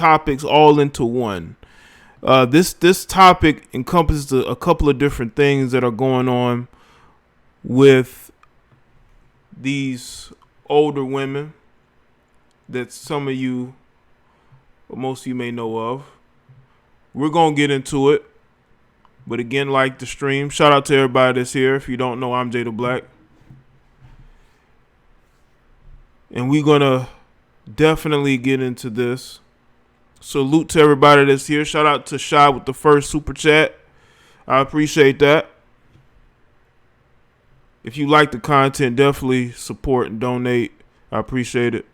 topics all into one. This topic encompasses a couple of different things that are going on with these older women that some of you, or most of you, may know of. We're gonna get into it, but again, like the stream, shout out to everybody that's here. If you don't know, I'm Jada Black, and we're gonna definitely get into this. Salute to everybody that's here. Shout out to Shy with the first super chat. I appreciate that. If you like the content, definitely support and donate. I appreciate it.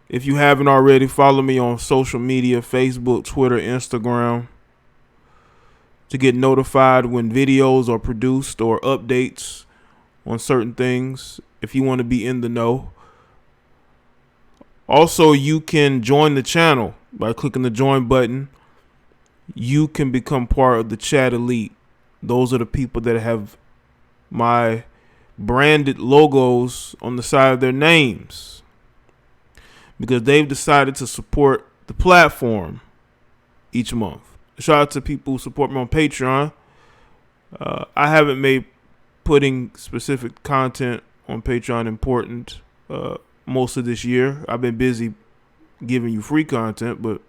If you haven't already, follow me on social media, Facebook, Twitter, Instagram, to get notified when videos are produced or updates on certain things, if you want to be in the know. Also, you can join the channel by clicking the join button. You can become part of the chat elite. Those are the people that have my branded logos on the side of their names, because they've decided to support the platform each month. Shout out to people who support me on Patreon. I haven't made putting specific content on Patreon important most of this year. I've been busy giving you free content, but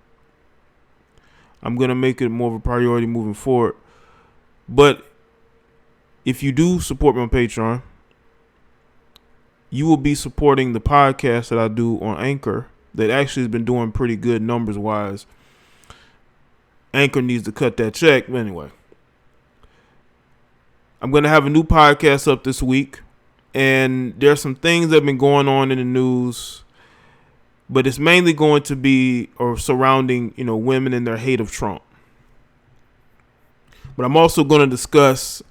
I'm going to make it more of a priority moving forward. But if you do support me on Patreon, you will be supporting the podcast that I do on Anchor that actually has been doing pretty good numbers wise. Anchor needs to cut that check. But anyway, I'm going to have a new podcast up this week, and there's some things that have been going on in the news, but it's mainly going to be surrounding, women and their hate of Trump. But I'm also going to discuss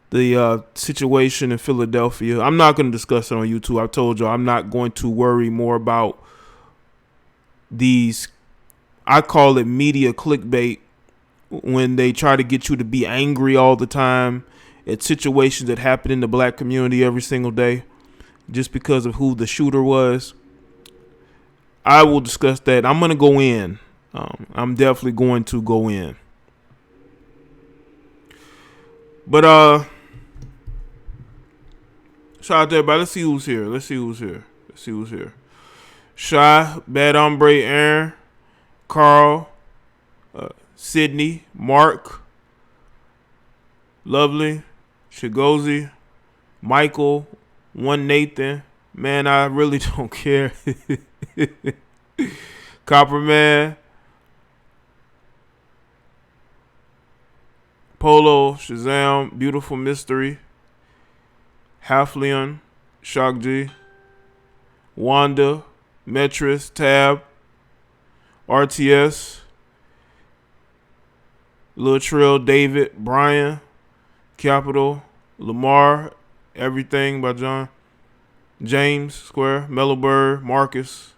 the situation in Philadelphia. I'm not going to discuss it on YouTube. I told you I'm not going to worry more about these, I call it media clickbait, when they try to get you to be angry all the time at situations that happen in the black community every single day just because of who the shooter was. I will discuss that. I'm going to go in. I'm definitely going to go in. But shout out to everybody. Let's see who's here. Shy, Bad Hombre, Aaron, Carl, Sydney, Mark, Lovely, Shigozi, Michael, One Nathan. Man, I really don't care. Copperman, Polo, Shazam, Beautiful Mystery, Halfleon, Shock G, Wanda, Metris, Tab, RTS, Lil Trill, David, Brian, Capital, Lamar, Everything by John, James, Square, Mellow Bird, Marcus,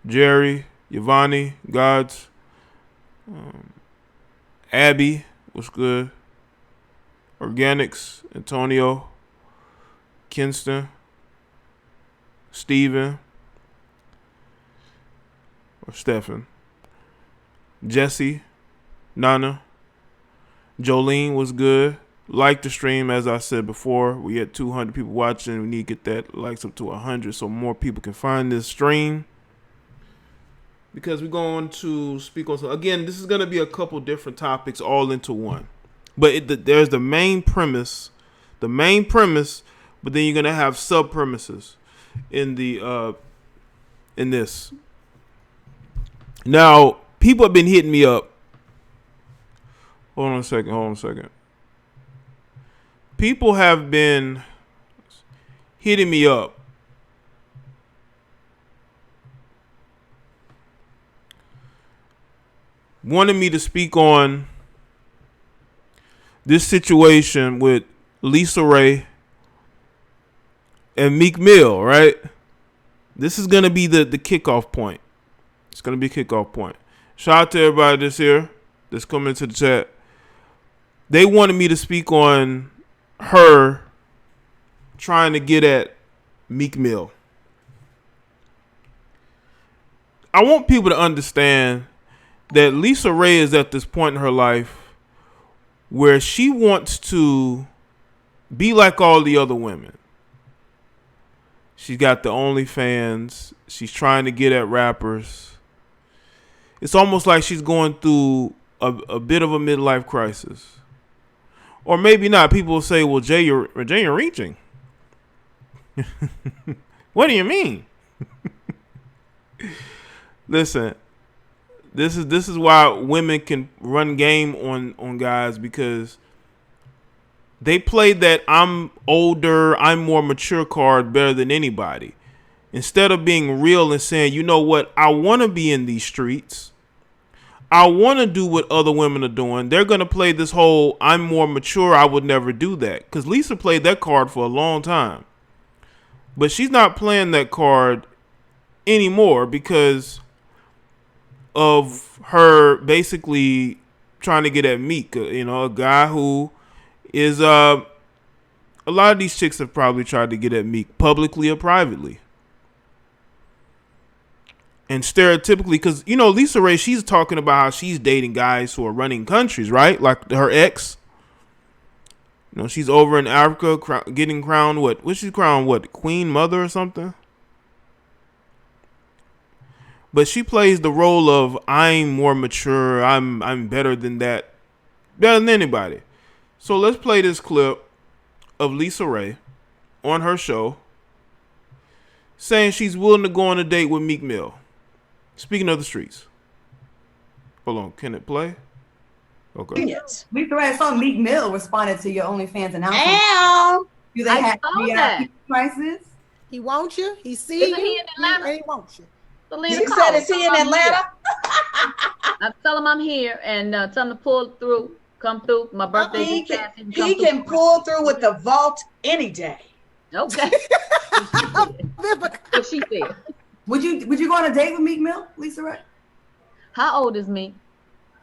Jerry, Yvonne, Gods, Abby, what's good, Organics, Antonio, Kinston, Steven, or Stephen, Jesse, Nana, Jolene was good. Like the stream, as I said before, we had 200 people watching. We need to get that likes up to 100 so more people can find this stream. Because we're going to speak on, again, this is going to be a couple different topics all into one. But there's the main premise, but then you're going to have sub premises in this. Now, people have been hitting me up. Hold on a second. People have been hitting me up wanting me to speak on this situation with Lisa Ray and Meek Mill, right? This is going to be the kickoff point. It's going to be a kickoff point. Shout out to everybody that's here, that's coming into the chat. They wanted me to speak on her trying to get at Meek Mill. I want people to understand that Lisa Ray is at this point in her life where she wants to be like all the other women. She's got the OnlyFans. She's trying to get at rappers. It's almost like she's going through a bit of a midlife crisis. Or maybe not. People will say, well, Jay, you're reaching. What do you mean? Listen, this is why women can run game on guys, because they play that I'm older, I'm more mature card better than anybody. Instead of being real and saying, you know what, I want to be in these streets. I want to do what other women are doing. They're going to play this whole I'm more mature, I would never do that. Because Lisa played that card for a long time. But she's not playing that card anymore because of her basically trying to get at Meek. A guy who is a lot of these chicks have probably tried to get at Meek publicly or privately. And stereotypically, because, Lisa Ray, she's talking about how she's dating guys who are running countries, right? Like her ex. She's over in Africa getting crowned what? What's she crowned? What? Queen Mother or something? But she plays the role of I'm more mature. I'm better than that. Better than anybody. So let's play this clip of Lisa Ray on her show saying she's willing to go on a date with Meek Mill. Speaking of the streets. Hold on, can it play? Okay. Lisa Ray, I saw Meek Mill responded to your OnlyFans announcement. Ow! Do they have VIP prices? He wants you. He sees you. He in Atlanta? He wants you. You said, is he in Atlanta? I tell him I'm here and tell him to pull through. Come through. My birthday. He can pull through with the vault any day. Okay. What she said. Would you go on a date with Meek Mill, Lisa Ray? How old is Meek?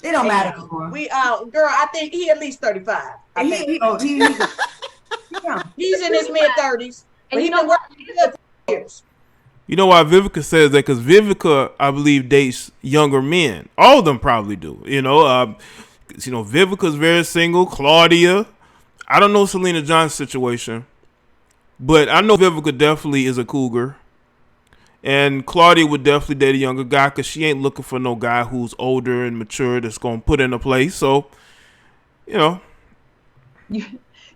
It don't matter. Girl, I think he at least 35. He's in his mid-30s. And he's been working for years. You know why Vivica says that? Because Vivica, I believe, dates younger men. All of them probably do. Vivica's very single. Claudia. I don't know Selena John's situation. But I know Vivica definitely is a cougar. And Claudia would definitely date a younger guy because she ain't looking for no guy who's older and mature that's going to put in a place. So,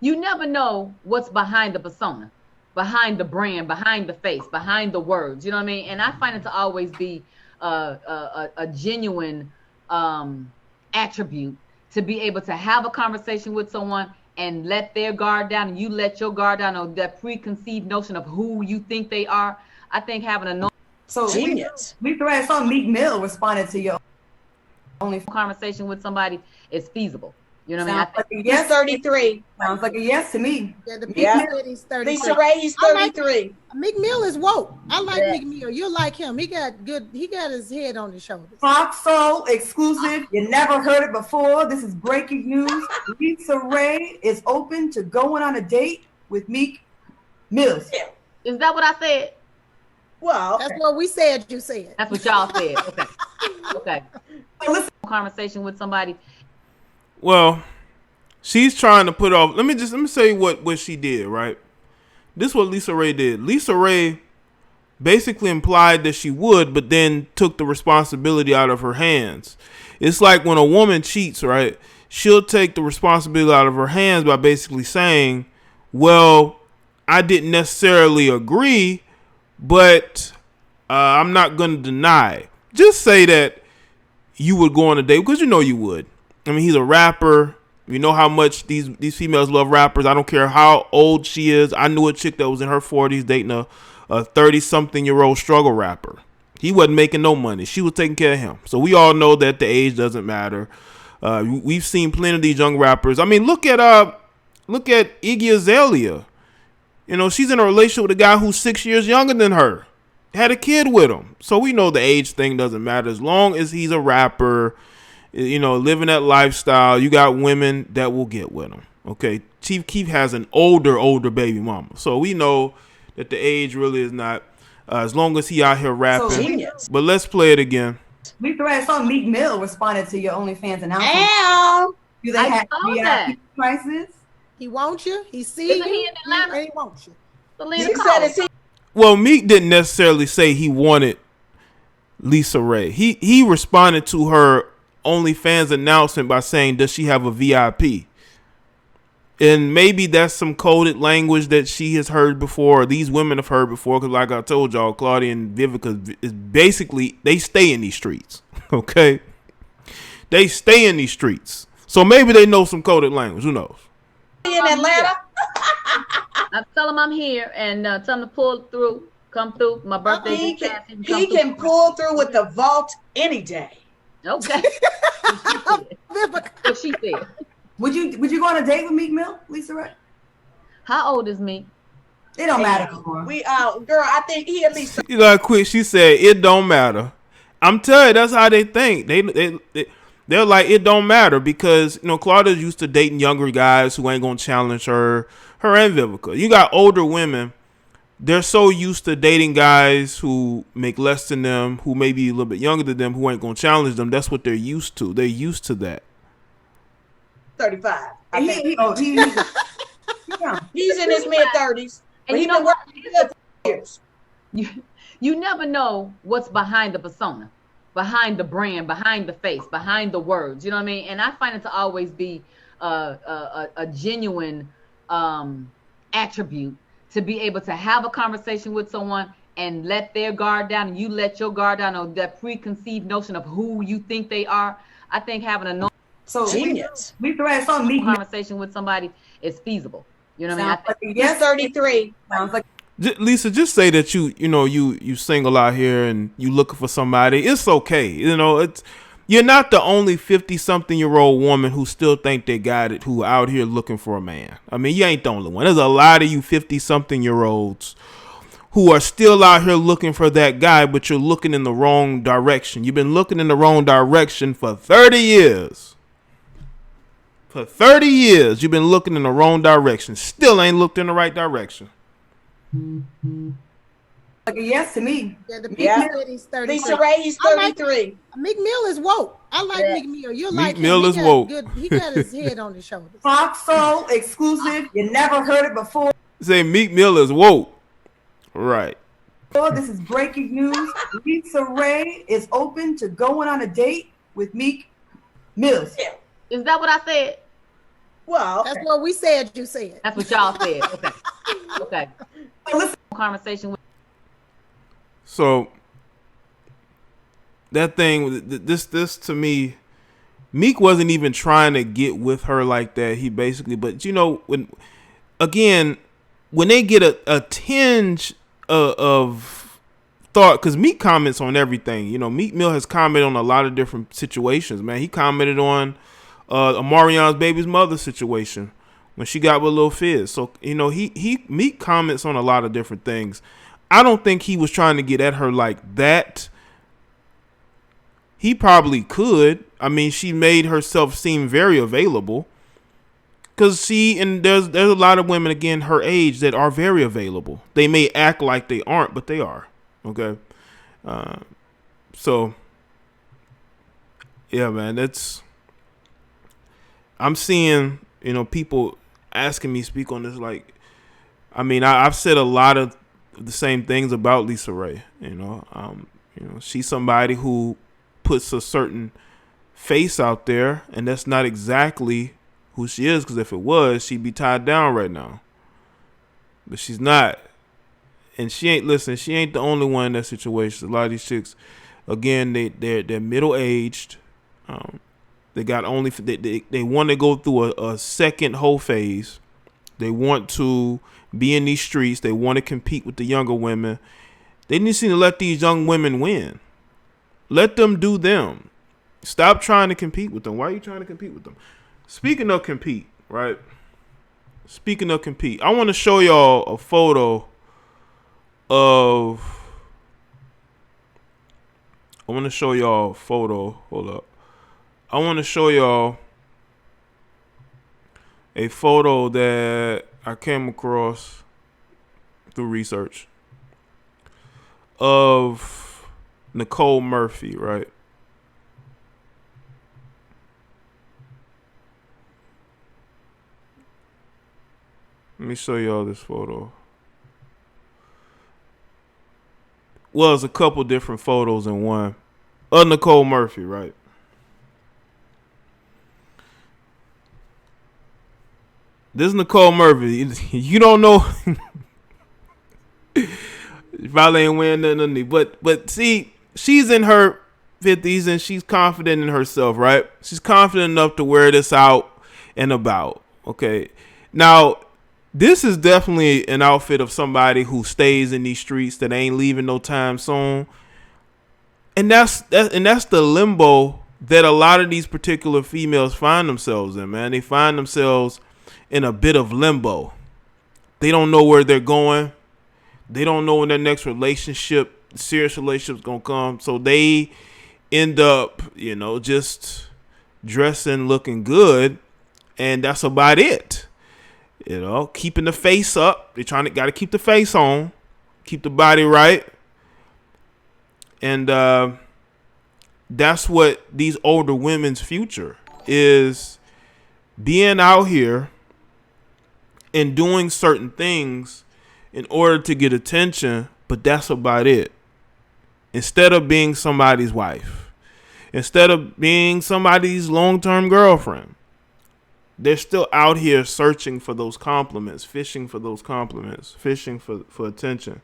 You never know what's behind the persona, behind the brand, behind the face, behind the words. You know what I mean? And I find it to always be a genuine attribute to be able to have a conversation with someone and let their guard down and you let your guard down, or that preconceived notion of who you think they are. I think having a genius. Lisa Ray, I saw Meek Mill responded to your only conversation with somebody is feasible. You know what I mean? He's 33. Sounds like a yes to me. Yeah, the people said he's 33. Lisa Ray, he's 33. Meek Mill is woke. I like Meek Mill. You'll like him. He got his head on his shoulders. Fox Soul exclusive. You never heard it before. This is breaking news. Lisa Ray is open to going on a date with Meek Mill. Is that what I said? Well, that's what we said. You said. That's what y'all said. Okay. Conversation with somebody. Well, she's trying to put off. Let me say what she did, right? This is what Lisa Ray did. Lisa Ray basically implied that she would, but then took the responsibility out of her hands. It's like when a woman cheats, right? She'll take the responsibility out of her hands by basically saying, well, I didn't necessarily agree, but I'm not going to deny. Just say that you would go on a date because you know you would. I mean, he's a rapper. You know how much these females love rappers. I don't care how old she is. I knew a chick that was in her 40s dating a 30-something-year-old struggle rapper. He wasn't making no money. She was taking care of him. So we all know that the age doesn't matter. We've seen plenty of these young rappers. I mean, look at Iggy Azalea. She's in a relationship with a guy who's 6 years younger than her. Had a kid with him. So we know the age thing doesn't matter. As long as he's a rapper, living that lifestyle, you got women that will get with him. Okay. Chief Keef has an older baby mama. So we know that the age really is not as long as he out here rapping. Genius. But let's play it again. We I saw Meek Mill responded to your OnlyFans announcement. Ow. Do they I have saw VIP that. prices? He wants you. He sees Isn't you. he in Atlanta? And he wants you. He said it's Well, Meek didn't necessarily say he wanted Lisa Ray. He responded to her OnlyFans announcement by saying, does she have a VIP? And maybe that's some coded language that she has heard before, or these women have heard before, because like I told y'all, Claudia and Vivica is basically, they stay in these streets, okay? They stay in these streets. So maybe they know some coded language, who knows? in Atlanta. I tell him I'm here and tell him to pull through, come through. My birthday He is can, past. he can pull through with the vault any day. Okay. What she said. Would you go on a date with Meek Mill, Lisa Ray? How old is Meek? It don't matter anymore. We girl, I think he at least You know, quick, she said, it don't matter. I'm telling you, that's how they think. They're like, it don't matter, because, you know, Claudia's used to dating younger guys who ain't gonna challenge her and Vivica. You got older women, they're so used to dating guys who make less than them, who may be a little bit younger than them, who ain't gonna challenge them. That's what they're used to. They're used to that. 35. He's He's in his mid-30s. And But you know been what? working for years. You never know what's behind the persona, behind the brand, behind the face, behind the words. You know what I mean? And I find it to always be a genuine attribute to be able to have a conversation with someone and let their guard down, and you let your guard down, or that preconceived notion of who you think they are. I think having a Genius. we thread some Meek Mill. conversation with somebody is feasible. You know what I mean? I Sounds think like a He's 33. Sounds like Lisa, just say that you single out here and you looking for somebody. It's okay. You know, you're not the only 50-something-year-old woman who still think they got it, who out here looking for a man. I mean, you ain't the only one. There's a lot of you 50-something-year-olds who are still out here looking for that guy, but you're looking in the wrong direction. You've been looking in the wrong direction for 30 years. For 30 years, you've been looking in the wrong direction. Still ain't looked in the right direction. like a yes to me. Yeah, the Yeah. Meek Mill, he's 33. Lisa Ray, he's 33. Meek Mill is woke. I like Yeah. Meek Mill. You Meek like him. Mill He is got woke. He got his head on his shoulders. Fox Soul exclusive. You never heard it before. Say Meek Mill is woke. Right. This is breaking news. Lisa Ray is open to going on a date with Meek Mill. is that what I said? Well, That's what we said. You said. That's what y'all said. Okay. Okay. So listen, Conversation with So that thing, this to me, Meek wasn't even trying to get with her like that. He basically, but you know, when they get a tinge of thought, because Meek comments on everything. You know, Meek Mill has commented on a lot of different situations. Man, he commented on Amarion's baby's mother situation when she got with Lil Fizz. So you know, Meek comments on a lot of different things. I don't think he was trying to get at her like that. He probably could. I mean, she made herself seem very available. Because there's a lot of women, again, her age, that are very available. They may act like they aren't, but they are. Okay? So, yeah, man, I'm seeing, you know, people asking me speak on this. Like, I mean, I've said a lot of the same things about Lisa Ray. You know, she's somebody who puts a certain face out there, and that's not exactly who she is, because if it was, she'd be tied down right now. But she's not. And she ain't the only one in that situation. A lot of these chicks, again, they're middle-aged. They want to go through a second whole phase. They want to be in these streets. They want to compete with the younger women. They need to let these young women win. Let them do them. Stop trying to compete with them. Why are you trying to compete with them? Speaking of compete, right? Speaking of compete, I want to show y'all a photo of. Hold up. I want to show y'all a photo that I came across through research of Nicole Murphy, right? Let me show y'all this photo. Well, it's a couple different photos in one. Of Nicole Murphy, right? This is Nicole Murphy. You don't know. Probably ain't wearing nothing underneath. But see, she's in her 50s and she's confident in herself, right? She's confident enough to wear this out and about. Okay. Now, this is definitely an outfit of somebody who stays in these streets that ain't leaving no time soon. And that's the limbo that a lot of these particular females find themselves in, man. They find themselves in a bit of limbo. They don't know where they're going. They don't know when their next relationship, serious relationship, is going to come. So they end up, just dressing, looking good. And that's about it. Keeping the face up. They got to keep the face on. Keep the body right. And that's what these older women's future is, being out here and doing certain things in order to get attention, but that's about it. Instead of being somebody's wife, instead of being somebody's long-term girlfriend, they're still out here searching for those compliments, fishing for those compliments, fishing for attention.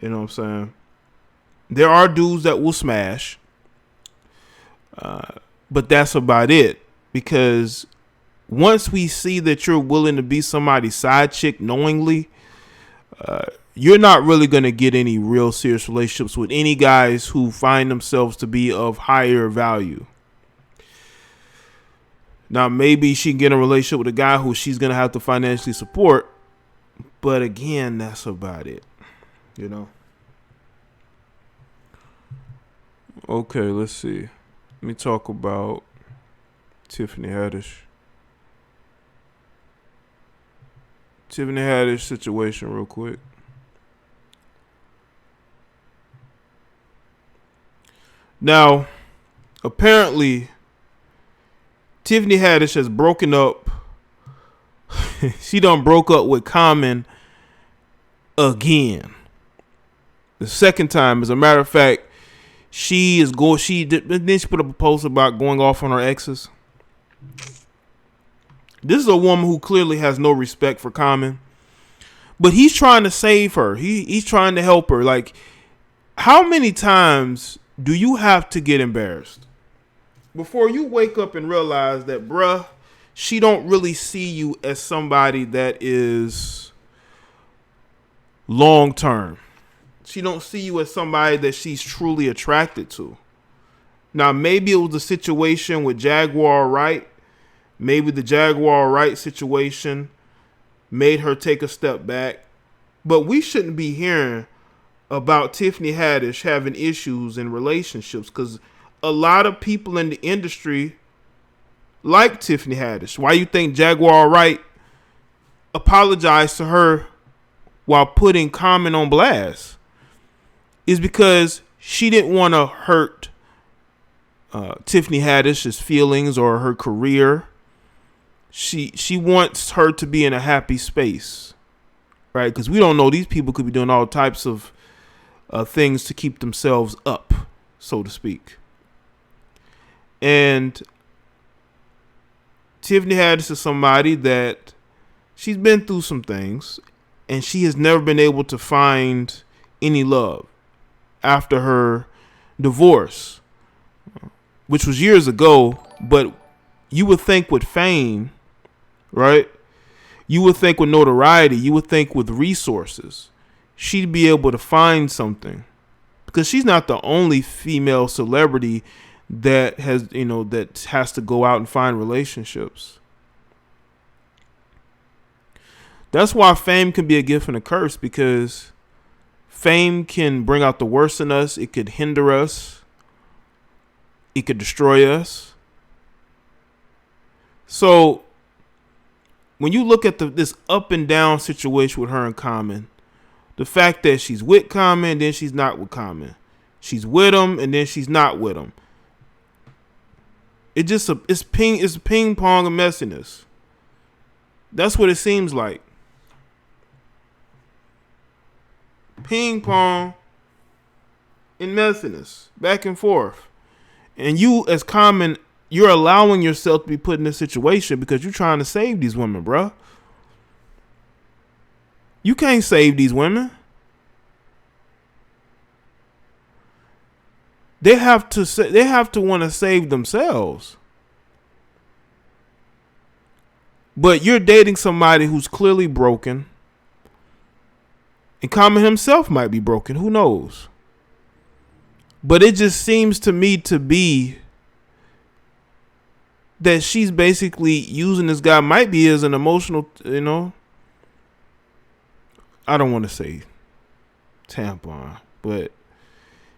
You know what I'm saying? There are dudes that will smash, but that's about it. Because once we see that you're willing to be somebody's side chick knowingly, you're not really going to get any real serious relationships with any guys who find themselves to be of higher value. Now, maybe she can get in a relationship with a guy who she's going to have to financially support. But again, that's about it. Okay, let's see. Let me talk about Tiffany Haddix. Tiffany Haddix situation real quick. Now, apparently, Tiffany Haddix has broken up. She done broke up with Common again. The second time, as a matter of fact, didn't she put up a post about going off on her exes? This is a woman who clearly has no respect for Common, but he's trying to save her. He's trying to help her. Like, how many times do you have to get embarrassed before you wake up and realize that, bruh, she don't really see you as somebody that is long term? She don't see you as somebody that she's truly attracted to. Now, maybe it was a situation with Jaguar Wright. Maybe the Jaguar Wright situation made her take a step back. But we shouldn't be hearing about Tiffany Haddix having issues in relationships, because a lot of people in the industry like Tiffany Haddix. Why you think Jaguar Wright apologized to her while putting Common on blast? Is because she didn't want to hurt Tiffany Haddix's feelings or her career. She wants her to be in a happy space, right? Because we don't know, these people could be doing all types of things to keep themselves up, so to speak. And Tiffany Haddix is somebody that she's been through some things, and she has never been able to find any love after her divorce, which was years ago. But you would think with fame, right? You would think with notoriety, you would think with resources, she'd be able to find something, because she's not the only female celebrity that has to go out and find relationships. That's why fame can be a gift and a curse, because fame can bring out the worst in us. It could hinder us. It could destroy us. So when you look at this up and down situation with her in Common, The fact that she's with Common and then she's not with Common. She's with him and then she's not with him. It's ping pong of messiness. That's what it seems like. Ping pong and messiness. Back and forth. And you as Common, you're allowing yourself to be put in this situation because you're trying to save these women, bruh. You can't save these women. They have to want to save themselves. But you're dating somebody who's clearly broken. And Common himself might be broken. Who knows? But it just seems to me to be that she's basically using this guy, might be as an emotional, I don't want to say tampon, but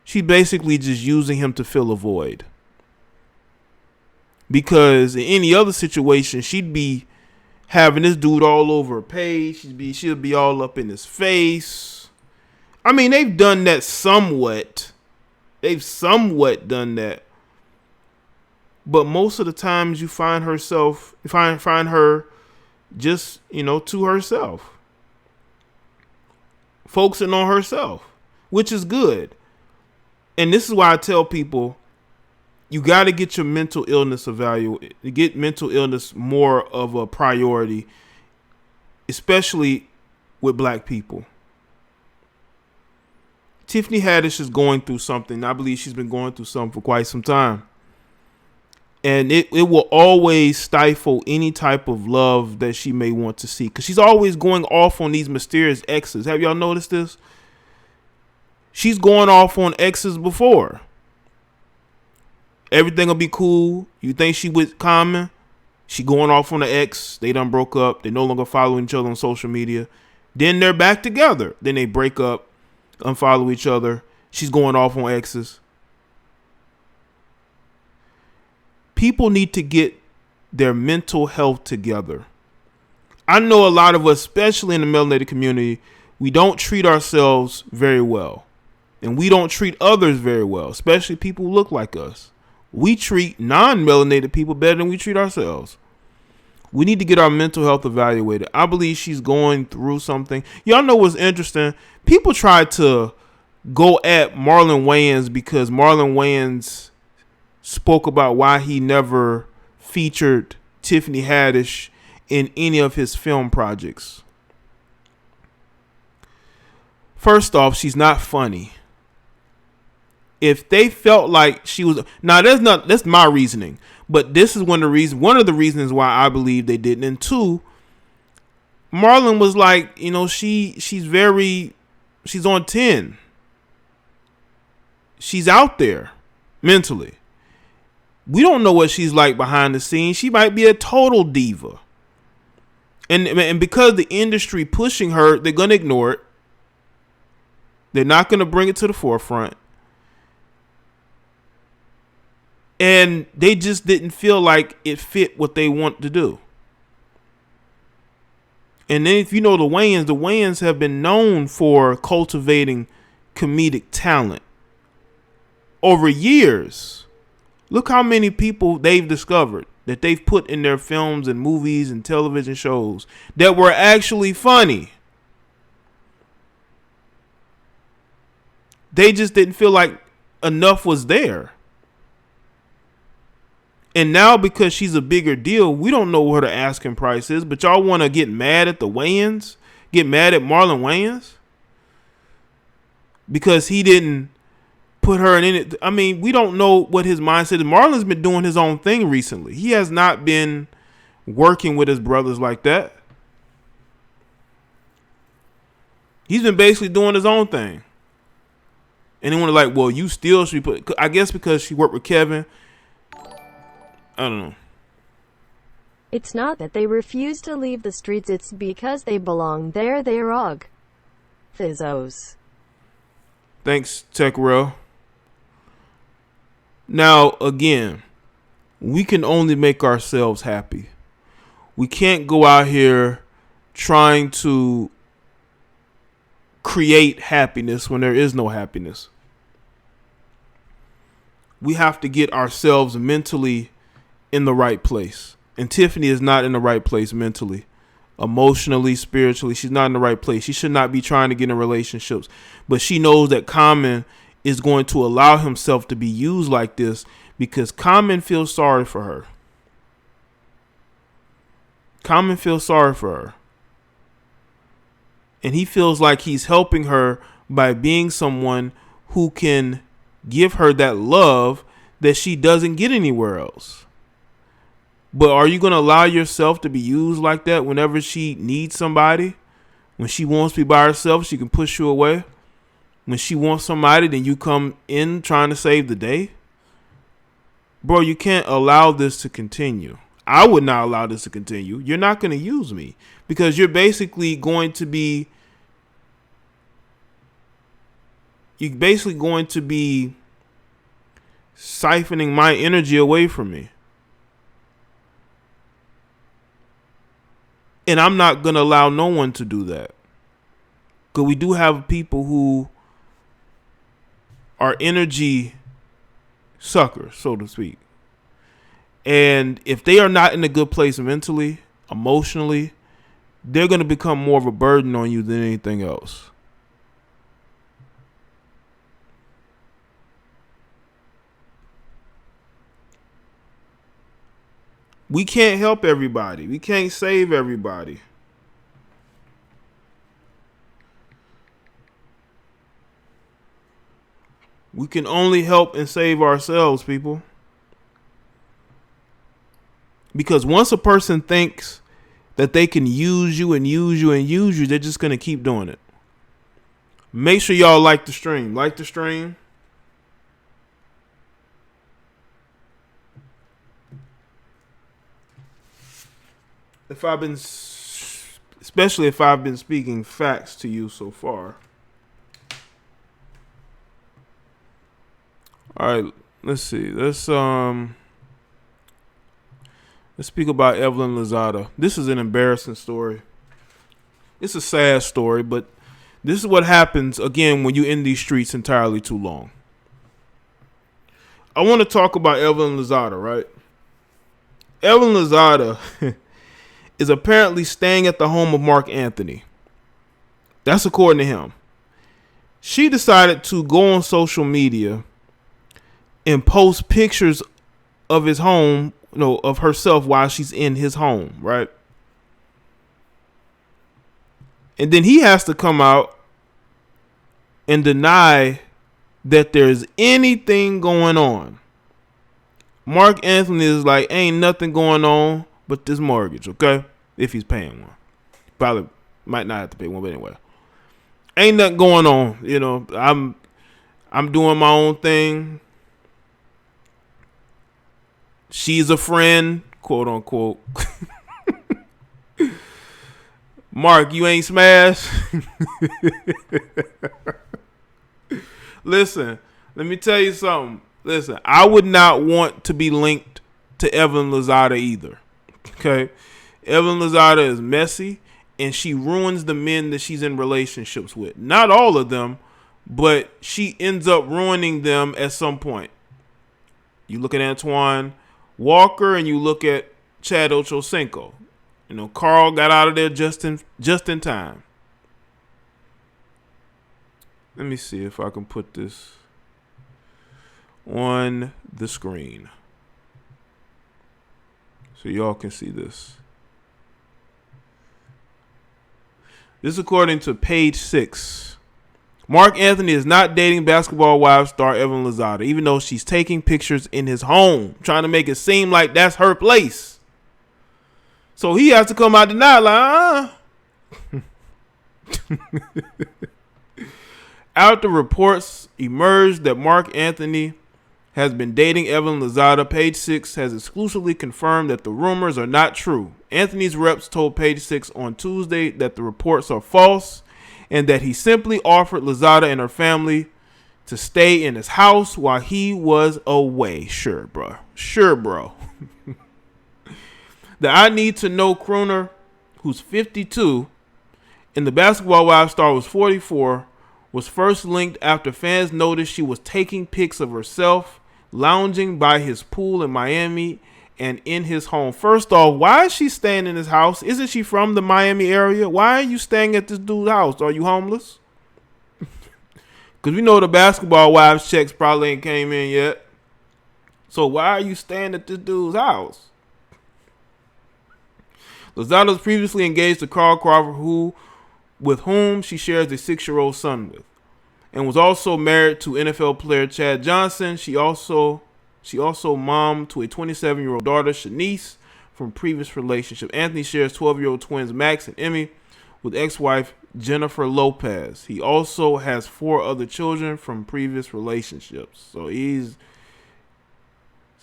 she's basically just using him to fill a void. Because in any other situation, she'd be having this dude all over her page. She'll be all up in his face. I mean, they've done that somewhat. They've somewhat done that. But most of the times you find her just, to herself. Focusing on herself, which is good. And this is why I tell people, you got to get your mental illness evaluated. Get mental illness more of a priority, especially with black people. Tiffany Haddix is going through something. I believe she's been going through something for quite some time. And it will always stifle any type of love that she may want to see. Because she's always going off on these mysterious exes. Have y'all noticed this? She's going off on exes before. Everything will be cool. You think she with Common? She going off on the ex. They done broke up. They no longer following each other on social media. Then they're back together. Then they break up, unfollow each other. She's going off on exes. People need to get their mental health together. I know a lot of us, especially in the melanated community, we don't treat ourselves very well. And we don't treat others very well, especially people who look like us. We treat non-melanated people better than we treat ourselves. We need to get our mental health evaluated. I believe she's going through something. Y'all know what's interesting? People try to go at Marlon Wayans because Marlon Wayans spoke about why he never featured Tiffany Haddix in any of his film projects. First off, she's not funny. If they felt like she was, now that's my reasoning, but this is one of the reasons why I believe they didn't. And two, Marlon was like, she's on 10. She's out there mentally. We don't know what she's like behind the scenes. She might be a total diva. And because the industry pushing her, they're going to ignore it. They're not going to bring it to the forefront. And they just didn't feel like it fit what they want to do. And then if you know the Wayans have been known for cultivating comedic talent over years. Look how many people they've discovered that they've put in their films and movies and television shows that were actually funny. They just didn't feel like enough was there. And now because she's a bigger deal, we don't know what her asking price is, but y'all want to get mad at the Wayans? Get mad at Marlon Wayans? Because he didn't put her in it. I mean, we don't know what his mindset is. Marlon's been doing his own thing recently. He has not been working with his brothers like that. He's been basically doing his own thing. And then when they're like, well, you still should be put, I guess because she worked with Kevin. I don't know. It's not that they refuse to leave the streets, it's because they belong there. They're og. Thizzos. Thanks, TechRel. Now, again, we can only make ourselves happy. We can't go out here trying to create happiness when there is no happiness. We have to get ourselves mentally in the right place. And Tiffany is not in the right place mentally, emotionally, spiritually. She's not in the right place. She should not be trying to get in relationships. But she knows that Common is going to allow himself to be used like this because Common feels sorry for her. Common feels sorry for her. And he feels like he's helping her by being someone who can give her that love that she doesn't get anywhere else. But are you going to allow yourself to be used like that whenever she needs somebody? When she wants to be by herself, she can push you away. When she wants somebody, then you come in trying to save the day. Bro, you can't allow this to continue. I would not allow this to continue. You're not going to use me because you're basically going to be siphoning my energy away from me. And I'm not going to allow no one to do that. Because we do have people who are energy suckers, so to speak. And if they are not in a good place mentally, emotionally, they're going to become more of a burden on you than anything else. We can't help everybody. We can't save everybody. We can only help and save ourselves, people. Because once a person thinks that they can use you and use you and use you, they're just going to keep doing it. Make sure y'all like the stream. Like the stream. Especially if I've been speaking facts to you so far. All right, let's see. Let's speak about Evelyn Lozada. This is an embarrassing story. It's a sad story, but this is what happens, again, when you're in these streets entirely too long. I want to talk about Evelyn Lozada, right? Evelyn Lozada is apparently staying at the home of Mark Anthony. That's according to him. She decided to go on social media and post pictures of his home, of herself while she's in his home, right? And then he has to come out and deny that there's anything going on. Mark Anthony is like, ain't nothing going on but this mortgage, okay? If he's paying one. Probably might not have to pay one, but anyway. Ain't nothing going on. I'm doing my own thing. She's a friend, quote unquote. Mark, you ain't smashed. Listen, let me tell you something. Listen, I would not want to be linked to Evelyn Lozada either. Okay? Evelyn Lozada is messy, and she ruins the men that she's in relationships with. Not all of them, but she ends up ruining them at some point. You look at Antoine Walker and you look at Chad Ochocinco. Carl got out of there just in time. Let me see if I can put this on the screen so y'all can see this. This is according to Page 6. Mark Anthony is not dating Basketball Wives star Evelyn Lozada, even though she's taking pictures in his home, trying to make it seem like that's her place. So he has to come out and deny, After reports emerged that Mark Anthony has been dating Evelyn Lozada, Page 6 has exclusively confirmed that the rumors are not true. Anthony's reps told Page 6 on Tuesday that the reports are false and that he simply offered Lozada and her family to stay in his house while he was away. Sure, bro. The I Need to Know crooner, who's 52, And the Basketball Wives star was 44, was first linked after fans noticed she was taking pics of herself lounging by his pool in Miami and in his home. First off, why is she staying in his house? Isn't she from the Miami area? Why are you staying at this dude's house? Are you homeless? Because we know the Basketball Wives checks probably ain't came in yet. So why are you staying at this dude's house? Lozada was previously engaged to Carl Crawford, with whom she shares a 6-year-old son with, and was also married to NFL player Chad Johnson. She also mom to a 27-year-old daughter, Shanice, from previous relationship. Anthony shares 12-year-old twins Max and Emmy with ex-wife Jennifer Lopez. He also has 4 other children from previous relationships. So he's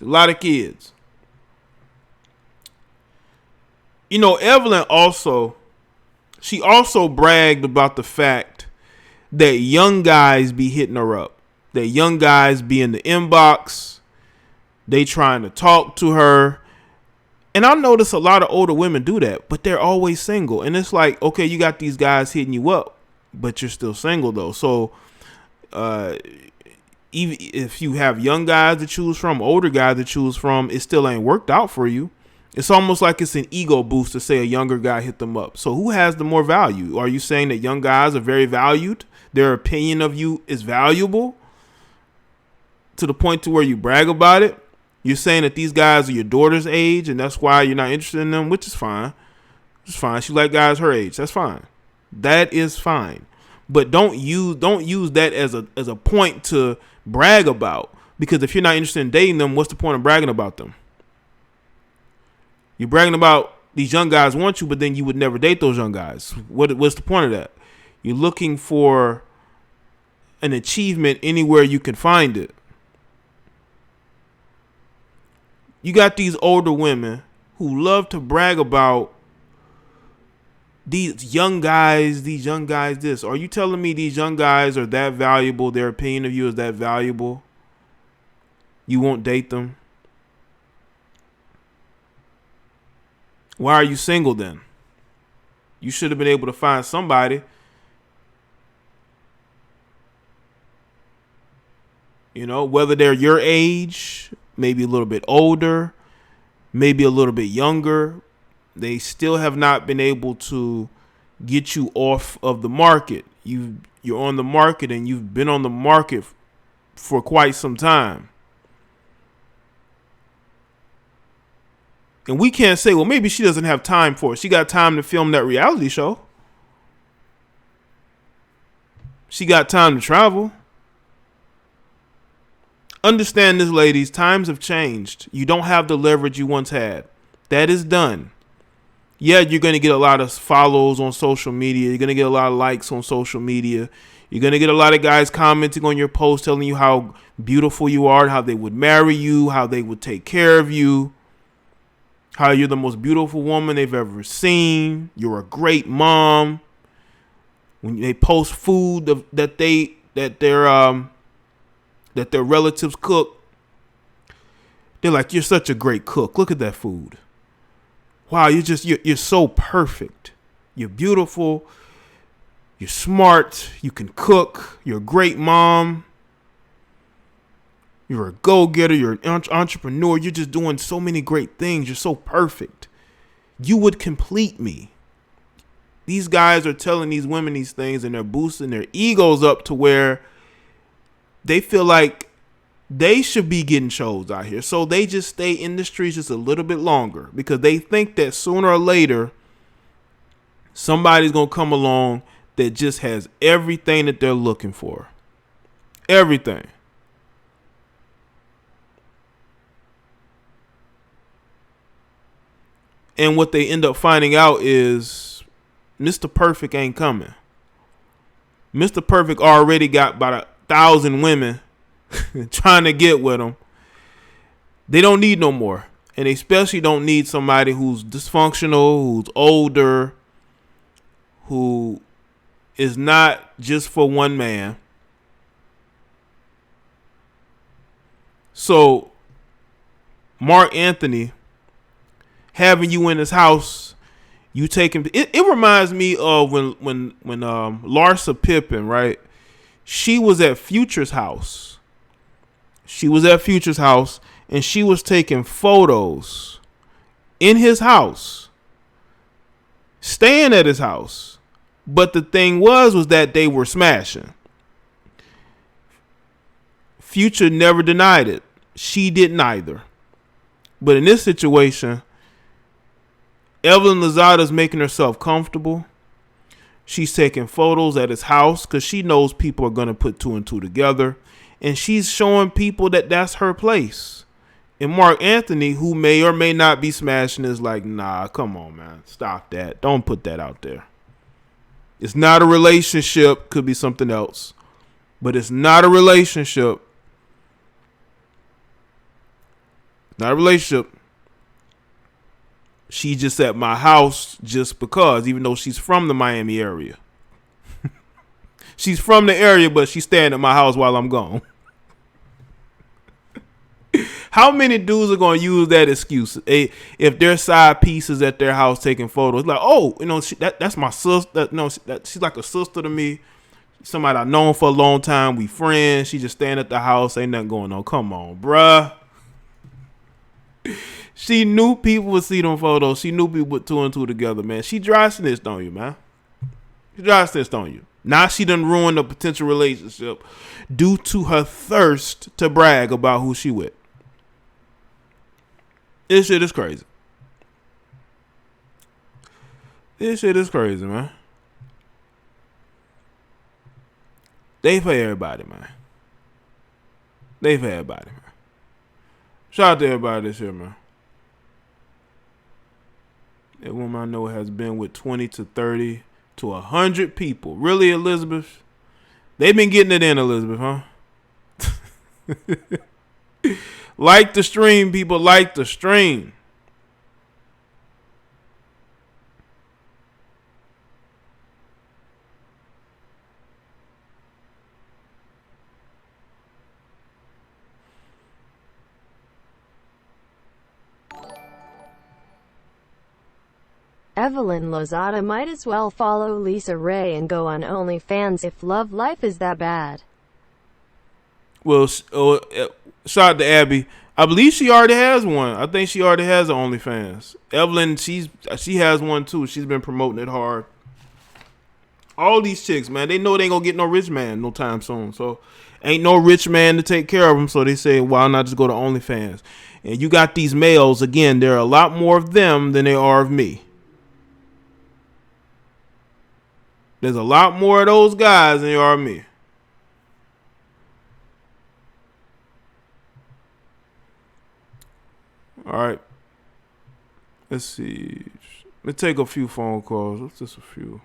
a lot of kids. You know, Evelyn also bragged about the fact that young guys be hitting her up. That young guys be in the inbox. They trying to talk to her. And I notice a lot of older women do that, but they're always single. And it's like, okay, you got these guys hitting you up, but you're still single though. So even if you have young guys to choose from, older guys to choose from, it still ain't worked out for you. It's almost like it's an ego boost to say a younger guy hit them up. So who has the more value? Are you saying that young guys are very valued? Their opinion of you is valuable to the point to where you brag about it? You're saying that these guys are your daughter's age and that's why you're not interested in them, which is fine. It's fine. She like guys her age. That's fine. That is fine. But don't use that as a point to brag about, because if you're not interested in dating them, what's the point of bragging about them? You're bragging about these young guys want you, but then you would never date those young guys. What's the point of that? You're looking for an achievement anywhere you can find it. You got these older women who love to brag about these young guys this. Are you telling me these young guys are that valuable? Their opinion of you is that valuable? You won't date them? Why are you single then? You should have been able to find somebody. You know, whether they're your age, maybe a little bit older, maybe a little bit younger, they still have not been able to get you off of the market. You're on the market and you've been on the market for quite some time. And we can't say, well, maybe she doesn't have time for it. She got time to film that reality show. She got time to travel. Understand this, ladies. Times have changed. You don't have the leverage you once had. That is done. Yeah, you're going to get a lot of follows on social media. You're going to get a lot of likes on social media. You're going to get a lot of guys commenting on your post, telling you how beautiful you are, how they would marry you, how they would take care of you, how you're the most beautiful woman they've ever seen. You're a great mom. When they post food that their relatives cook, they're like, you're such a great cook. Look at that food. Wow, you're so perfect. You're beautiful. You're smart. You can cook. You're a great mom. You're a go-getter. You're an entrepreneur. You're just doing so many great things. You're so perfect. You would complete me. These guys are telling these women these things and they're boosting their egos up to where they feel like they should be getting shows out here. So they just stay in the streets just a little bit longer because they think that sooner or later somebody's going to come along that just has everything that they're looking for. Everything. And what they end up finding out is Mr. Perfect ain't coming. Mr. Perfect already got about 1,000 women trying to get with him. They don't need no more. And they especially don't need somebody who's dysfunctional, who's older, who is not just for one man. So Mark Anthony having you in his house, You taking it reminds me of when Larsa Pippen, right? She was at Future's house. She was at Future's house and she was taking photos in his house, staying at his house. But the thing was that they were smashing. Future never denied it. She didn't either. But in this situation, Evelyn Lozada is making herself comfortable. She's taking photos at his house because she knows people are going to put two and two together. And she's showing people that that's her place. And Mark Anthony, who may or may not be smashing, is like, nah, come on, man. Stop that. Don't put that out there. It's not a relationship. Could be something else. But it's not a relationship. Not a relationship. She's just at my house just because, even though she's from the Miami area. She's from the area, but she's staying at my house while I'm gone. How many dudes are going to use that excuse if their side pieces at their house taking photos? Like, oh, you know, that's my sister. She's like a sister to me. Somebody I've known for a long time. We friends. She just staying at the house. Ain't nothing going on. Come on, bruh. She knew people would see them photos. She knew people put two and two together, man. She dry snitched on you, man. She dry snitched on you. Now she done ruined a potential relationship due to her thirst to brag about who she with. This shit is crazy. This shit is crazy, man. They for everybody, man. They for everybody, man. Shout out to everybody this year, man. That woman I know has been with 20 to 30 to 100 people. Really, Elizabeth? They've been getting it in, Elizabeth, huh? Like the stream, people. Like the stream. Evelyn Lozada might as well follow Lisa Ray and go on OnlyFans if love life is that bad. Well, shout out to Abby. I believe she already has one. I think she already has an OnlyFans. Evelyn, she has one too. She's been promoting it hard. All these chicks, man, they know they ain't gonna get no rich man no time soon. So ain't no rich man to take care of them. So they say, why not just go to OnlyFans? And you got these males, again, there are a lot more of them than there are of me. There's a lot more of those guys than there are of me. All right. Let's see. Let's take a few phone calls. Let's just a few.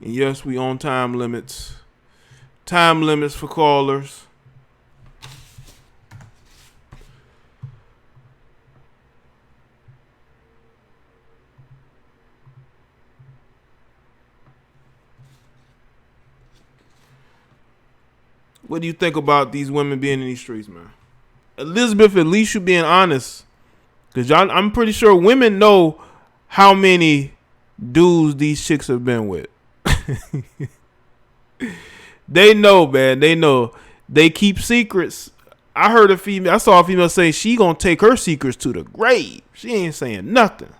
And yes, we on time limits. Time limits for callers. What do you think about these women being in these streets, man? Elizabeth, at least you being honest. Because I'm pretty sure women know how many dudes these chicks have been with. They know, man. They know. They keep secrets. I saw a female say she gonna take her secrets to the grave. She ain't saying nothing.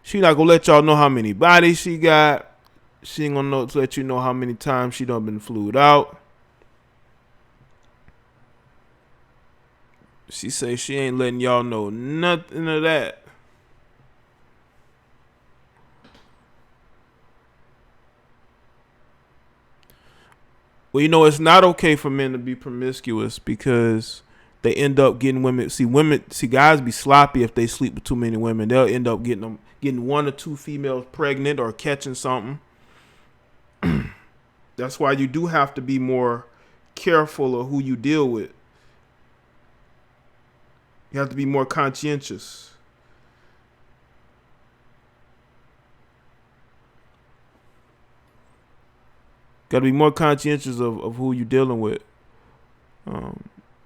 She not gonna let y'all know how many bodies she got. She ain't gonna let you know how many times she done been flued out. She say she ain't letting y'all know nothing of that. Well, you know, it's not okay for men to be promiscuous because they end up getting women. See, guys be sloppy if they sleep with too many women. They'll end up getting one or two females pregnant or catching something. That's why you do have to be more careful of who you deal with. You have to be more conscientious. Got to be more conscientious of who you're dealing with.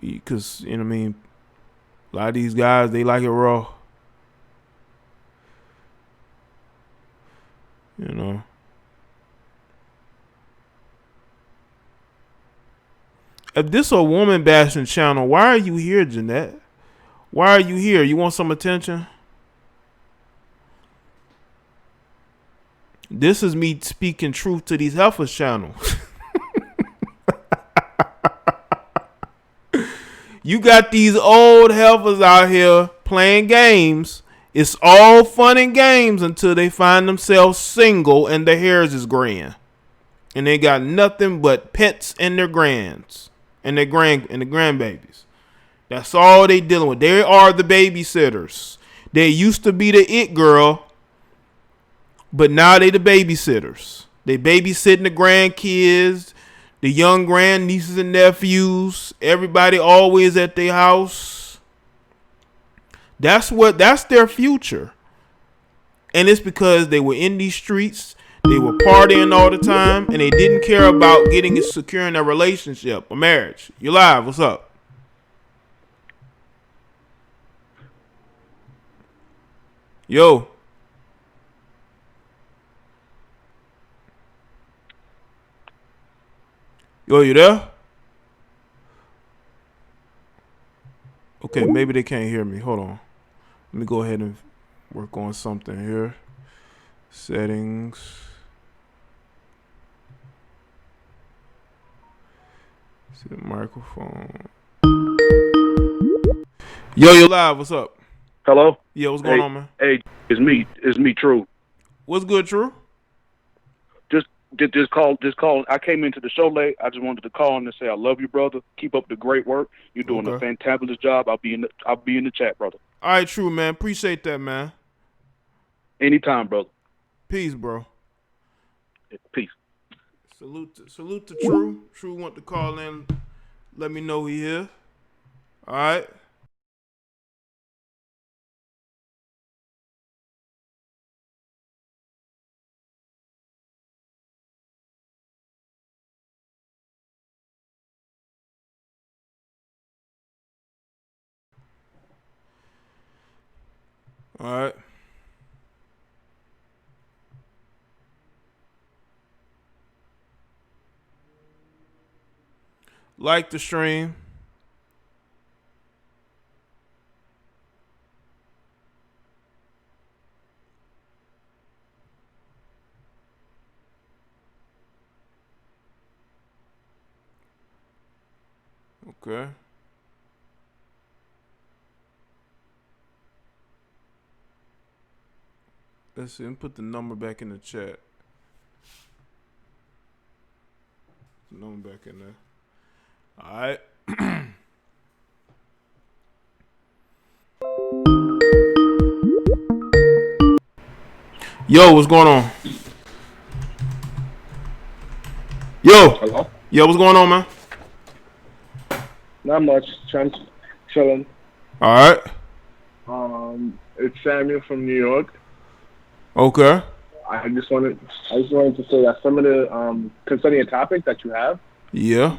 Because, you know what I mean, A lot of these guys, they like it raw. You know. If this a woman bashing channel, why are you here, Jeanette? Why are you here? You want some attention? This is me speaking truth to these heifers channels. You got these old heifers out here playing games. It's all fun and games until they find themselves single and their hairs is graying. And they got nothing but pets and their grands and their grandbabies. That's all they dealing with. They are the babysitters. They used to be the it girl, but now they the babysitters. They babysitting the grandkids, the young grandnieces and nephews. Everybody always at their house. That's their future. And it's because they were in these streets. They were partying all the time, and they didn't care about securing a relationship, a marriage. You live? What's up? Yo. Yo, you there? Okay, maybe they can't hear me. Hold on. Let me go ahead and work on something here. Settings. See the microphone. Yo, you live. What's up? Hello? Yeah, what's going on, man? Hey, it's me. It's me, True. What's good, True? Just call. I came into the show late. I just wanted to call and say I love you, brother. Keep up the great work. You're doing a fantabulous job. I'll be in the chat, brother. All right, True, man. Appreciate that, man. Anytime, brother. Peace, bro. Peace. Salute to True. True want to call in. Let me know he here. All right. All right. Like the stream. Okay. Let's see. Let me put the number back in the chat. The number back in there. All right. Yo, what's going on? Yo. Hello? Yo, what's going on, man? Not much. Chilling. All right. It's Samuel from New York. Okay. I just wanted to say that some of the concerning a topic that you have. Yeah.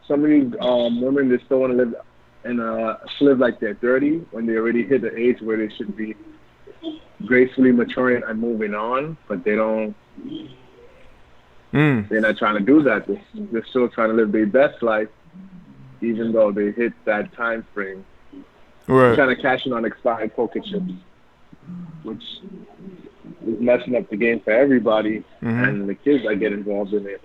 Some of these women, they still want to live like they're 30 when they already hit the age where they should be gracefully maturing and moving on, but they don't. They're not trying to do that. They're still trying to live their best life, even though they hit that time frame. Right. They're trying to cash in on expired poker chips, which is messing up the game for everybody, and the kids that get involved in it.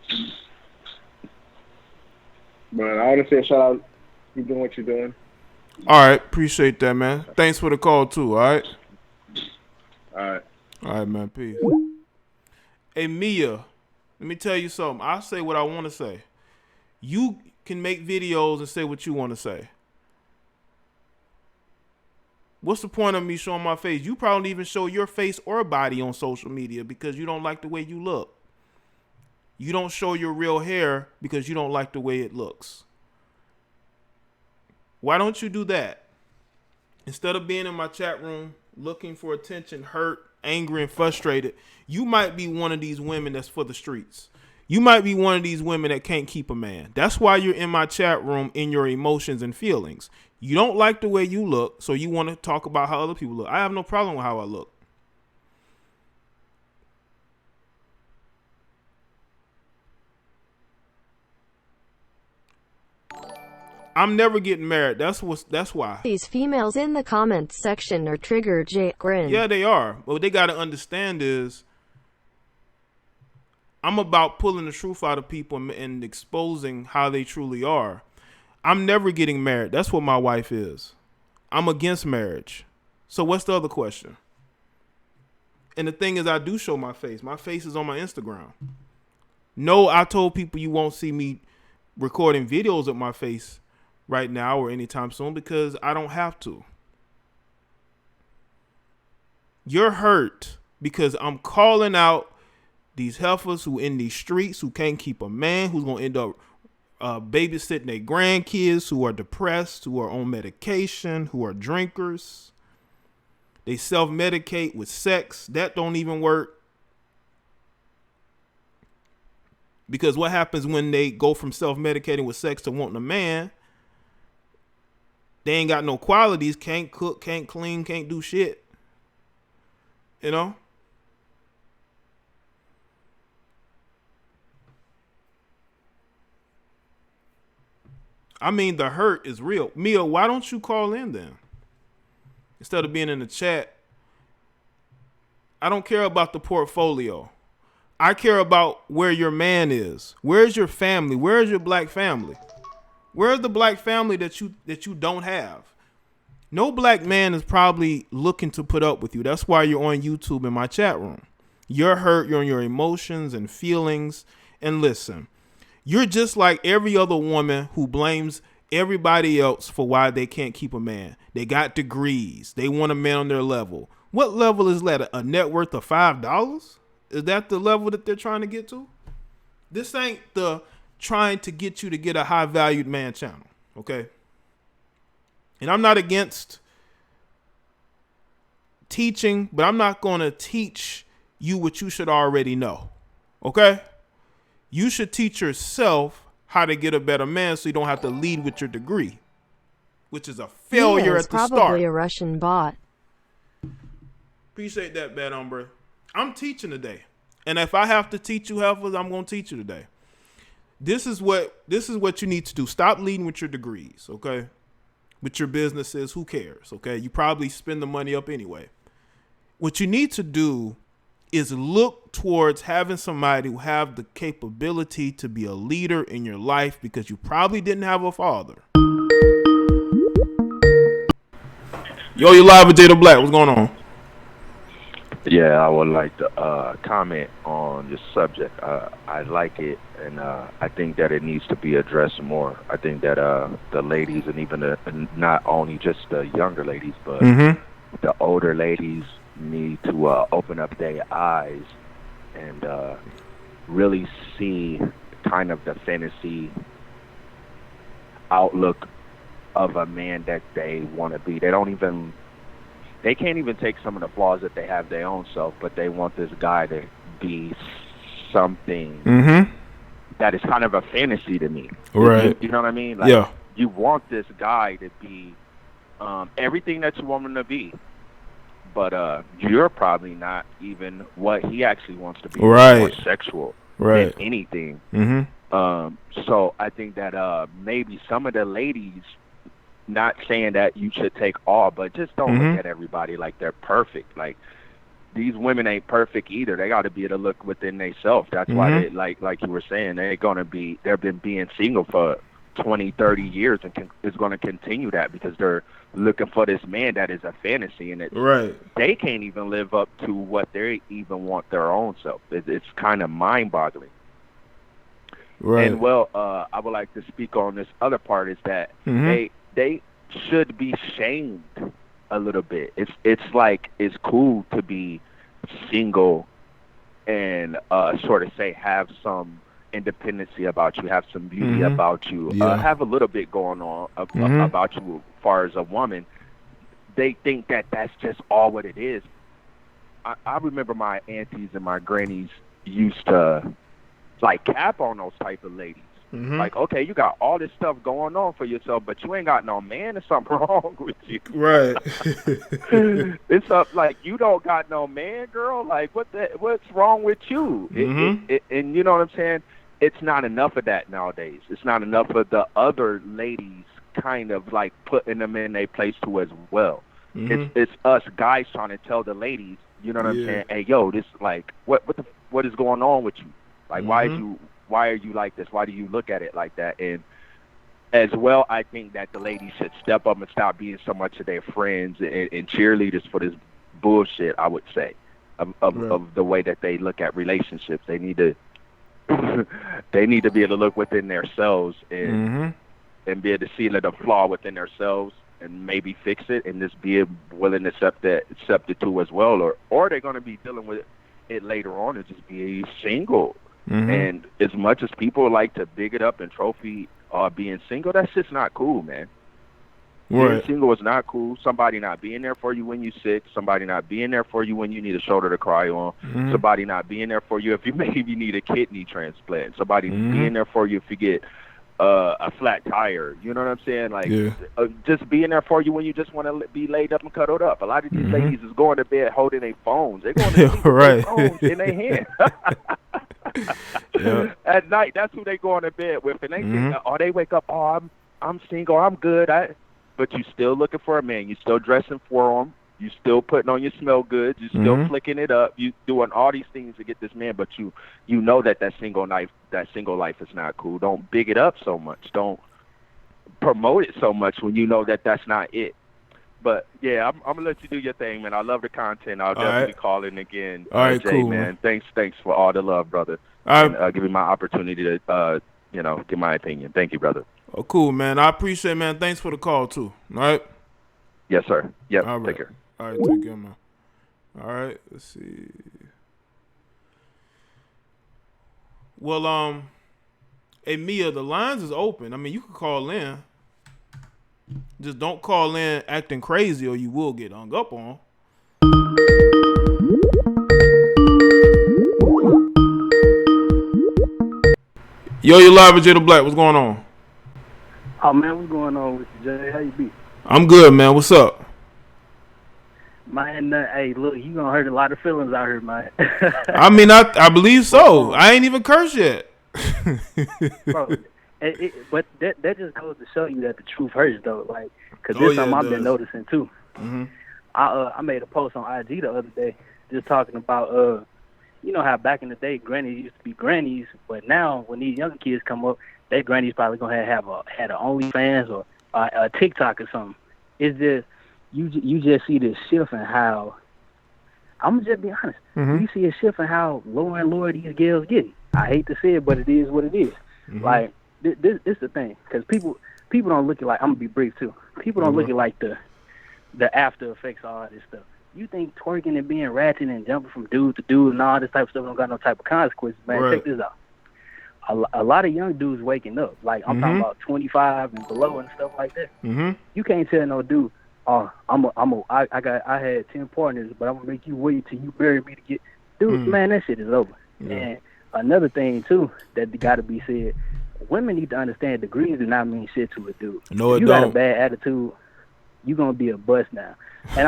But I want to say a shout out. Keep doing what you're doing. All right. Appreciate that, man. Thanks for the call, too. All right. All right. All right, man. Peace. Hey, Mia, let me tell you something. I say what I want to say. You can make videos and say what you want to say. What's the point of me showing my face? You probably don't even show your face or body on social media because you don't like the way you look. You don't show your real hair because you don't like the way it looks. Why don't you do that? Instead of being in my chat room looking for attention, hurt, angry, and frustrated, you might be one of these women that's for the streets. You might be one of these women that can't keep a man. That's why you're in my chat room in your emotions and feelings. You don't like the way you look, so you want to talk about how other people look. I have no problem with how I look. I'm never getting married. That's why. These females in the comments section are triggered. Jaye grin. Yeah, they are. But what they got to understand is I'm about pulling the truth out of people and exposing how they truly are. I'm never getting married. That's what my wife is. I'm against marriage. So what's the other question? And the thing is, I do show my face. My face is on my Instagram. No, I told people you won't see me recording videos of my face right now or anytime soon because I don't have to. You're hurt because I'm calling out these heifers who in these streets who can't keep a man, who's gonna end up babysitting their grandkids, who are depressed, who are on medication, who are drinkers. They self-medicate with sex. That don't even work. Because what happens when they go from self-medicating with sex to wanting a man? They ain't got no qualities, can't cook, can't clean, can't do shit. You know? I mean, the hurt is real. Mia, why don't you call in then? Instead of being in the chat. I don't care about the portfolio. I care about where your man is. Where's your family? Where's your black family? Where's the black family that you don't have? No black man is probably looking to put up with you. That's why you're on YouTube in my chat room. You're hurt. You're on your emotions and feelings. And listen, you're just like every other woman who blames everybody else for why they can't keep a man. They got degrees. They want a man on their level. What level is that? A net worth of $5? Is that the level that they're trying to get to? This ain't the trying to get you to get a high valued man channel. Okay. And I'm not against teaching, but I'm not going to teach you what you should already know. Okay. You should teach yourself how to get a better man so you don't have to lead with your degree, which is a failure at the start. Probably a Russian bot. Appreciate that, Bad Umbre. I'm teaching today. And if I have to teach you heifers, I'm going to teach you today. This is what you need to do. Stop leading with your degrees, okay? With your businesses, who cares, okay? You probably spend the money up anyway. What you need to do is look towards having somebody who have the capability to be a leader in your life because you probably didn't have a father. Yo, you live with Jada Black. What's going on? Yeah, I would like to comment on this subject. I like it, and I think that it needs to be addressed more. I think that the ladies, and even not only just the younger ladies, but the older ladies need to open up their eyes and really see kind of the fantasy outlook of a man that they want to be. They can't even take some of the flaws that they have their own self, but they want this guy to be something that is kind of a fantasy to me. Right. You know what I mean? Like, yeah. You want this guy to be everything that you want him to be, but you're probably not even what he actually wants to be. Right. More sexual than anything. So I think that maybe some of the ladies, not saying that you should take all, but just don't look at everybody like they're perfect. Like, these women ain't perfect either. They got to be able to look within themselves. That's why they, like you were saying, they've been being single for 20, 30 years and is going to continue that because they're looking for this man that is a fantasy, and they can't even live up to what they even want their own self. It's kind of mind-boggling. Right. And I would like to speak on this other part is that they should be shamed a little bit. It's like it's cool to be single and sort of say have some independency about you, have some beauty about you, have a little bit going on about you as far as a woman. They think that that's just all what it is. I remember my aunties and my grannies used to like cap on those type of ladies. Like, okay, you got all this stuff going on for yourself, but you ain't got no man. There's something wrong with you. Right. It's up like you don't got no man, girl. Like, what's wrong with you? And you know what I'm saying? It's not enough of that nowadays. It's not enough of the other ladies kind of like putting them in their place too as well. It's us guys trying to tell the ladies, you know what I'm saying? Hey, yo, this like what is going on with you? Like, why are you like this? Why do you look at it like that? And as well, I think that the ladies should step up and stop being so much of their friends and cheerleaders for this bullshit, I would say, of the way that they look at relationships. They need to they need to be able to look within themselves and be able to see the flaw within themselves and maybe fix it, and just be willing to accept it too as well. Or they're going to be dealing with it later on and just be single. And as much as people like to big it up and trophy being single, that's just not cool, man. Being single is not cool. Somebody not being there for you when you're sick. Somebody not being there for you when you need a shoulder to cry on. Somebody not being there for you if you maybe need a kidney transplant. Somebody being there for you if you get a flat tire. You know what I'm saying? Like, just being there for you when you just want to be laid up and cuddled up. A lot of these ladies is going to bed holding their phones. They're going to sleep with their phones in their hand. At night, that's who they going to bed with, and they think, they wake up, I'm single, I'm good. But you still looking for a man. You still dressing for him. You still putting on your smell goods. You still flicking it up. You doing all these things to get this man, but you know that single life is not cool. Don't big it up so much. Don't promote it so much when you know that that's not it. But yeah, I'm gonna let you do your thing, man. I love the content. I'll definitely call in again. All right, Jay, cool, man. Thanks for all the love, brother. And give me my opportunity to give my opinion. Thank you, brother. Oh, cool, man. I appreciate it, man. Thanks for the call too. All right. Yes, sir. Yep. All right. Take care. All right, take care, man. All right, let's see. Well, hey Mia, the lines is open. I mean, you can call in. Just don't call in acting crazy, or you will get hung up on. Yo, you live with Jada Black. What's going on? Oh man, what's going on with you, Jay? How you be? I'm good, man. What's up? Man, hey, look, you gonna hurt a lot of feelings out here, man. I mean, I believe so. I ain't even cursed yet. Bro, but that just goes to show you that the truth hurts, though. Like, cause this something I've been noticing too. I made a post on IG the other day, just talking about you know how back in the day grannies used to be grannies, but now when these younger kids come up, their grannies probably gonna had an OnlyFans or a TikTok or something. It's just you just see this shift in how, I'm gonna just be honest. You see a shift in how lower and lower these girls getting. I hate to say it, but it is what it is. Like this is the thing, because people don't look at like, I'm gonna be brief too. People don't look at like the after effects of all this stuff. You think twerking and being ratchet and jumping from dude to dude and all this type of stuff don't got no type of consequences, man. Check this out. A lot of young dudes waking up, like I'm talking about 25 and below and stuff like that. You can't tell no dude, I had 10 partners, but I'm gonna make you wait till you bury me to get. Dude, man, that shit is over. And another thing too that got to be said: women need to understand degrees do not mean shit to a dude. No, if it you don't. got a bad attitude, you gonna be a bust now. And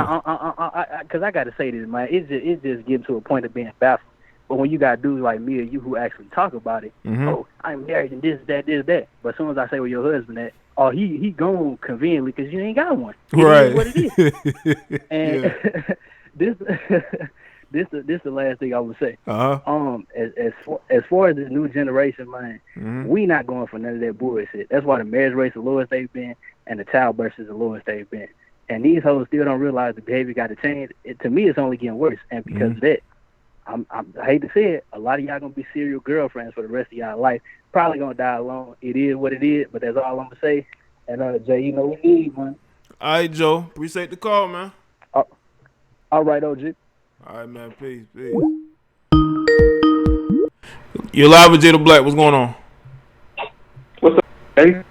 because I gotta say this, man, it's just getting to a point of being baffled. But when you got dudes like me or you who actually talk about it, oh, I'm married and this, that. But as soon as I say where your husband at, oh, he gone conveniently because you ain't got one. It is what it is. And this the last thing I would say. As far as this new generation, man, we not going for none of that bullshit. That's why the marriage rate's the lowest they've been and the childbirth is the lowest they've been. And these hoes still don't realize the behavior got to change. To me, it's only getting worse. And because of that, I hate to say it, a lot of y'all gonna be serial girlfriends for the rest of y'all life. Probably gonna die alone. It is what it is, but that's all I'm gonna say. And Jay, you know what we need, man. All right, Joe. Appreciate the call, man. All right, OG. All right, man. Peace. You're live with Jada Black. What's going on? What's up, hey?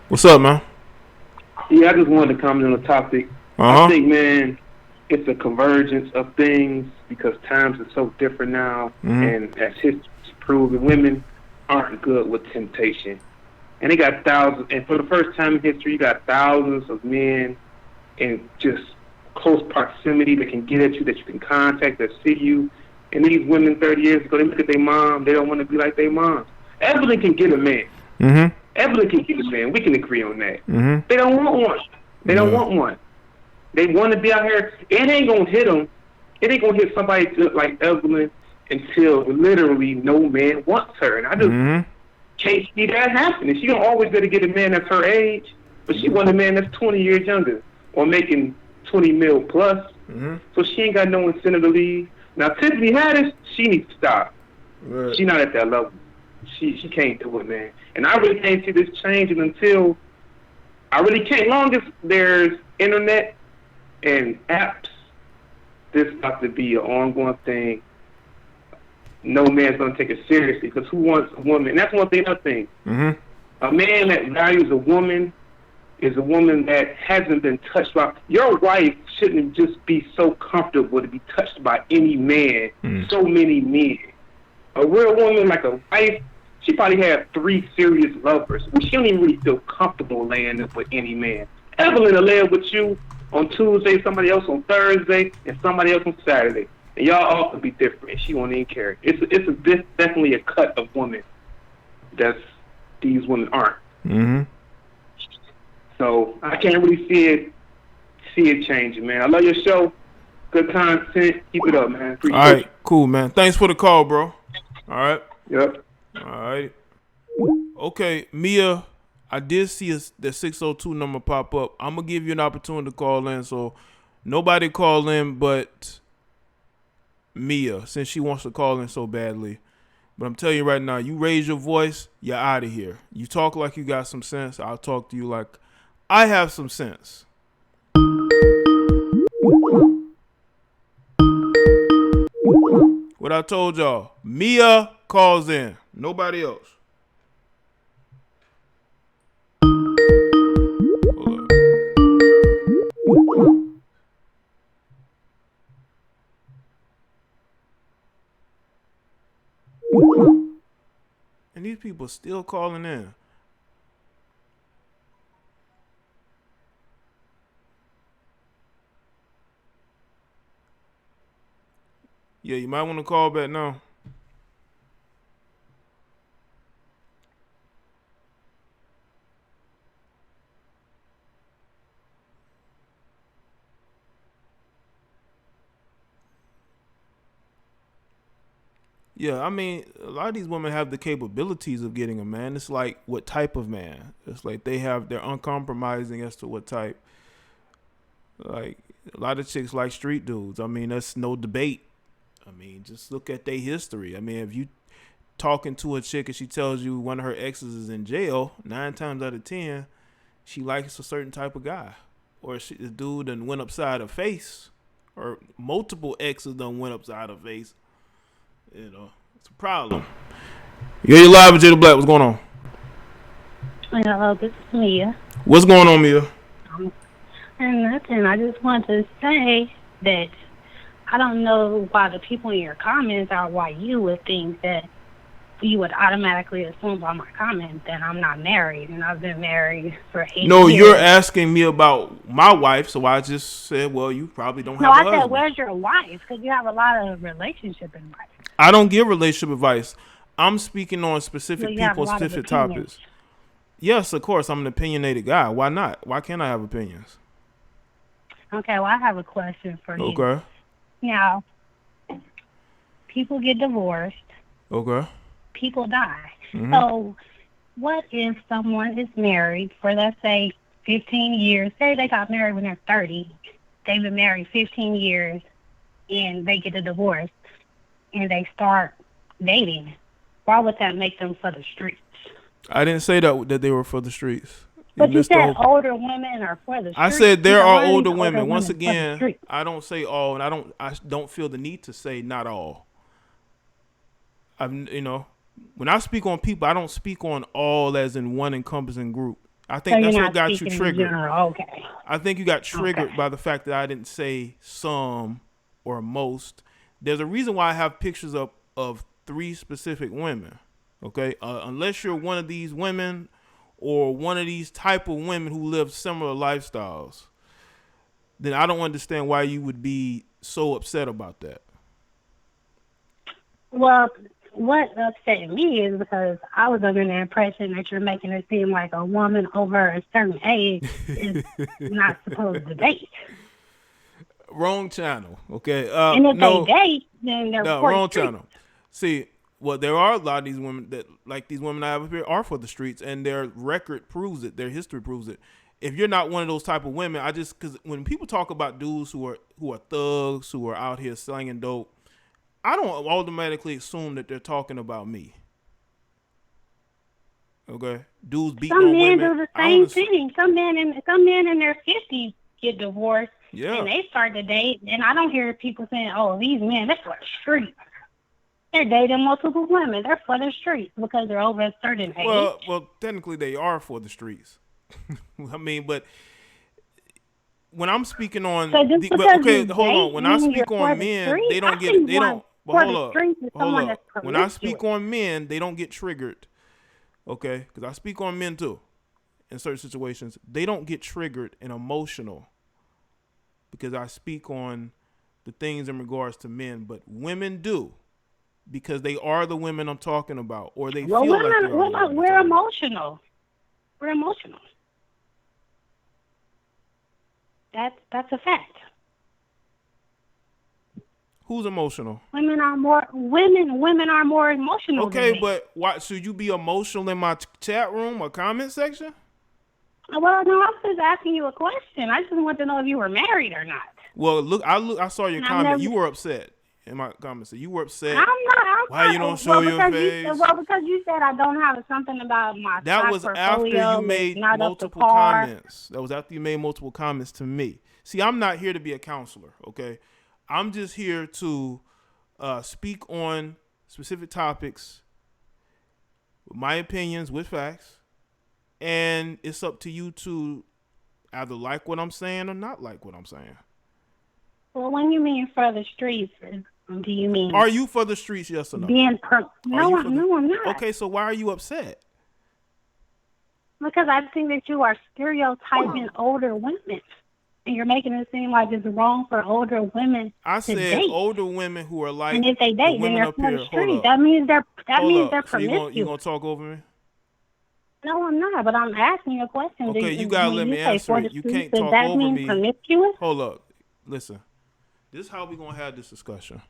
What's up, man? Yeah, I just wanted to comment on the topic. I think, man, it's a convergence of things because times are so different now, and as history's proven, women aren't good with temptation. And they got thousands, and for the first time in history, you got thousands of men in just close proximity that can get at you, that you can contact, that see you. And these women 30 years ago, they look at their mom, they don't want to be like their mom. Evelyn can get a man. Evelyn can get a man. We can agree on that. They don't want one. They don't want one. They want to be out here. It ain't going to hit them. It ain't going to hit somebody like Evelyn until literally no man wants her. And I just can't see that happening. She don't always got to get a man that's her age, but she want a man that's 20 years younger or making 20 mil plus. So she ain't got no incentive to leave. Now, Tiffany Haddix, she needs to stop. She not at that level. She can't do it, man. And I really can't see this changing until I really can't. Long as there's internet and apps, this got to be an ongoing thing. No man's gonna take it seriously because who wants a woman? And that's one thing. Another thing, a man that values a woman is a woman that hasn't been touched by. Your wife shouldn't just be so comfortable to be touched by any man. So many men. A real woman, like a wife, she probably had 3 serious lovers. She don't even really feel comfortable laying up with any man. Evelyn will lay up with you on Tuesday, somebody else on Thursday, and somebody else on Saturday. And y'all all could be different. She won't even care. It's definitely a cut of women that's these women aren't. So I can't really see it changing, man. I love your show. Good content. Keep it up, man. Appreciate All right, cool, man. Thanks for the call, bro. All right. Yep. All right. Okay, Mia, I did see the 602 number pop up. I'm going to give you an opportunity to call in. So nobody call in but Mia, since she wants to call in so badly. But I'm telling you right now, you raise your voice, you're out of here. You talk like you got some sense, I'll talk to you like I have some sense. What I told y'all, Mia calls in, nobody else. And these people still calling in. Yeah, you might want to call back now. Yeah, I mean, a lot of these women have the capabilities of getting a man. It's like, what type of man? It's like they're uncompromising as to what type. Like, a lot of chicks like street dudes. I mean, that's no debate. I mean, just look at their history. I mean, if you talking to a chick and she tells you one of her exes is in jail, 9 times out of 10, she likes a certain type of guy. Or the dude done went upside her face. Or multiple exes done went upside her face. You know, it's a problem. Yeah, you live with Jada Black. What's going on? Hello, this is Mia. What's going on, Mia? And nothing. I just want to say that I don't know why the people in your comments are why you would think that you would automatically assume by my comment that I'm not married, and I've been married for 8 years. No, you're asking me about my wife, so I just said, well, you probably don't have a husband. No, I said, where's your wife? Because you have a lot of relationship advice. I don't give relationship advice. I'm speaking on specific people, specific topics. Yes, of course, I'm an opinionated guy. Why not? Why can't I have opinions? Okay, well, I have a question for you. Okay. Now, people get divorced. Okay. People die. So what if someone is married for, let's say, 15 years? Say they got married when they're 30. They've been married 15 years, and they get a divorce, and they start dating. Why would that make them for the streets? I didn't say that they were for the streets. But you said older women are for the streets. I said there are older women. Once again, I don't say all, and I don't feel the need to say not all. When I speak on people, I don't speak on all as in one encompassing group. I think So that's you're what not got you speaking in triggered. general. Okay. I think you got triggered Okay. by the fact that I didn't say some or most. There's a reason why I have pictures of 3 specific women. Okay, unless you're one of these women or one of these type of women who live similar lifestyles, then I don't understand why you would be so upset about that. Well, what upset me is because I was under the impression that you're making it seem like a woman over a certain age is not supposed to date. Wrong channel. Okay. And if they date, then they're no for the wrong streets. channel. See, well, there are a lot of these women that, like these women I have up here, are for the streets, and their record proves it. Their history proves it. If you're not one of those type of women, because when people talk about dudes who are thugs, who are out here slanging dope, I don't automatically assume that they're talking about me. Okay, dudes beating Some on men women. do the same thing. Some men in their 50s get divorced, Yeah. and they start to date. And I don't hear people saying, "Oh, these men, they're for the streets." They're dating multiple women. They're for the streets because they're over a certain age. Well, technically they are for the streets. I mean, but when I'm speaking on, So just because you hold on. When I date, speak you're for on the men, streets? they don't I get think they don't. one But for hold the up, streets is hold someone up. that's When I speak promiscuous. on men, they don't get triggered. Okay, because I speak on men too. In certain situations, they don't get triggered and emotional because I speak on the things in regards to men, but women do. Because they are the women I'm talking about, or they feel like they are. We're emotional. We're emotional. That's a fact. Who's emotional? Women are more emotional. Okay, than men. but why should you be emotional in my chat room or comment section? Well, no, I was just asking you a question. I just wanted to know if you were married or not. Well, I saw your And comment. You were upset in my comment. So you were upset. I'm not. Why you don't show your face? Because you said I don't have something about my That stock was portfolio after you that's made not up to multiple par. comments. That was after you made multiple comments to me. See, I'm not here to be a counselor, okay? I'm just here to speak on specific topics, with my opinions, with facts, and it's up to you to either like what I'm saying or not like what I'm saying. Well, when you mean for the streets, do you mean? Are you for the streets? Yes or no? No, I'm not. Okay, so why are you upset? Because I think that you are stereotyping older women, and you're making it seem like it's wrong for older women I to said date. older women who are like, And if they the date, then women they're up for here. the Hold streets. up. That means they're So promiscuous. you gonna talk over me? No, I'm not. But I'm asking you a question. Okay, you gotta let me answer it. You can't does talk that over mean me. promiscuous? Hold up. Listen. This is how we gonna have this discussion.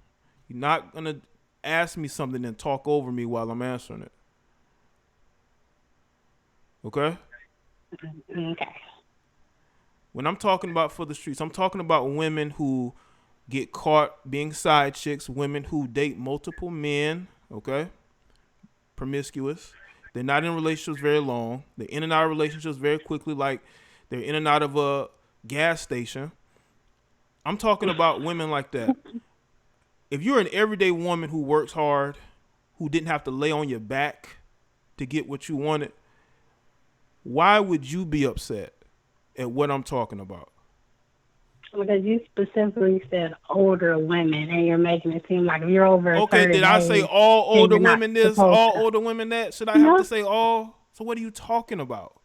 You're not gonna ask me something and talk over me while I'm answering it. Okay? Okay. When I'm talking about for the streets, I'm talking about women who get caught being side chicks, women who date multiple men, okay? Promiscuous. They're not in relationships very long. They're in and out of relationships very quickly, like they're in and out of a gas station. I'm talking about women like that. If you're an everyday woman who works hard, who didn't have to lay on your back to get what you wanted, why would you be upset at what I'm talking about? Because you specifically said older women, and you're making it seem like if you're over a Okay, certain did I say age, all then older you're not women this, supposed all to. older women that? Should I have No. to say all? So what are you talking about?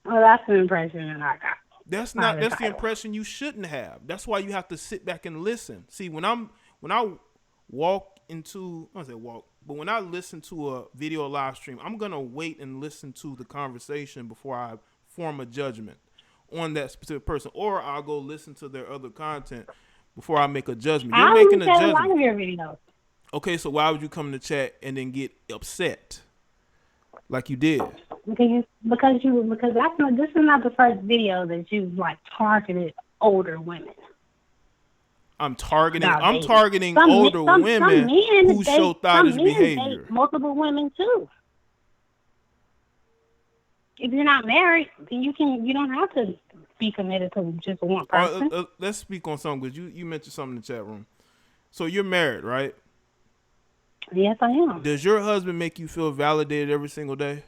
Well, that's the impression that I got. That's by not. the That's the title. impression you shouldn't have. That's why you have to sit back and listen. See, when I walk into, I don't say walk, but when I listen to a video live stream, I'm gonna wait and listen to the conversation before I form a judgment on that specific person, or I'll go listen to their other content before I make a judgment. You're I making a listen to a lot judgment. of your videos. Okay, so why would you come in the chat and then get upset like you did? Because that's not. This is not the first video that you've like targeted older women. I'm targeting About dating. older some women men who date- show thottish some men behavior. date multiple women too. If you're not married, then you don't have to be committed to just one person. Let's speak on something, because you mentioned something in the chat room. So you're married, right? Yes, I am. Does your husband make you feel validated every single day?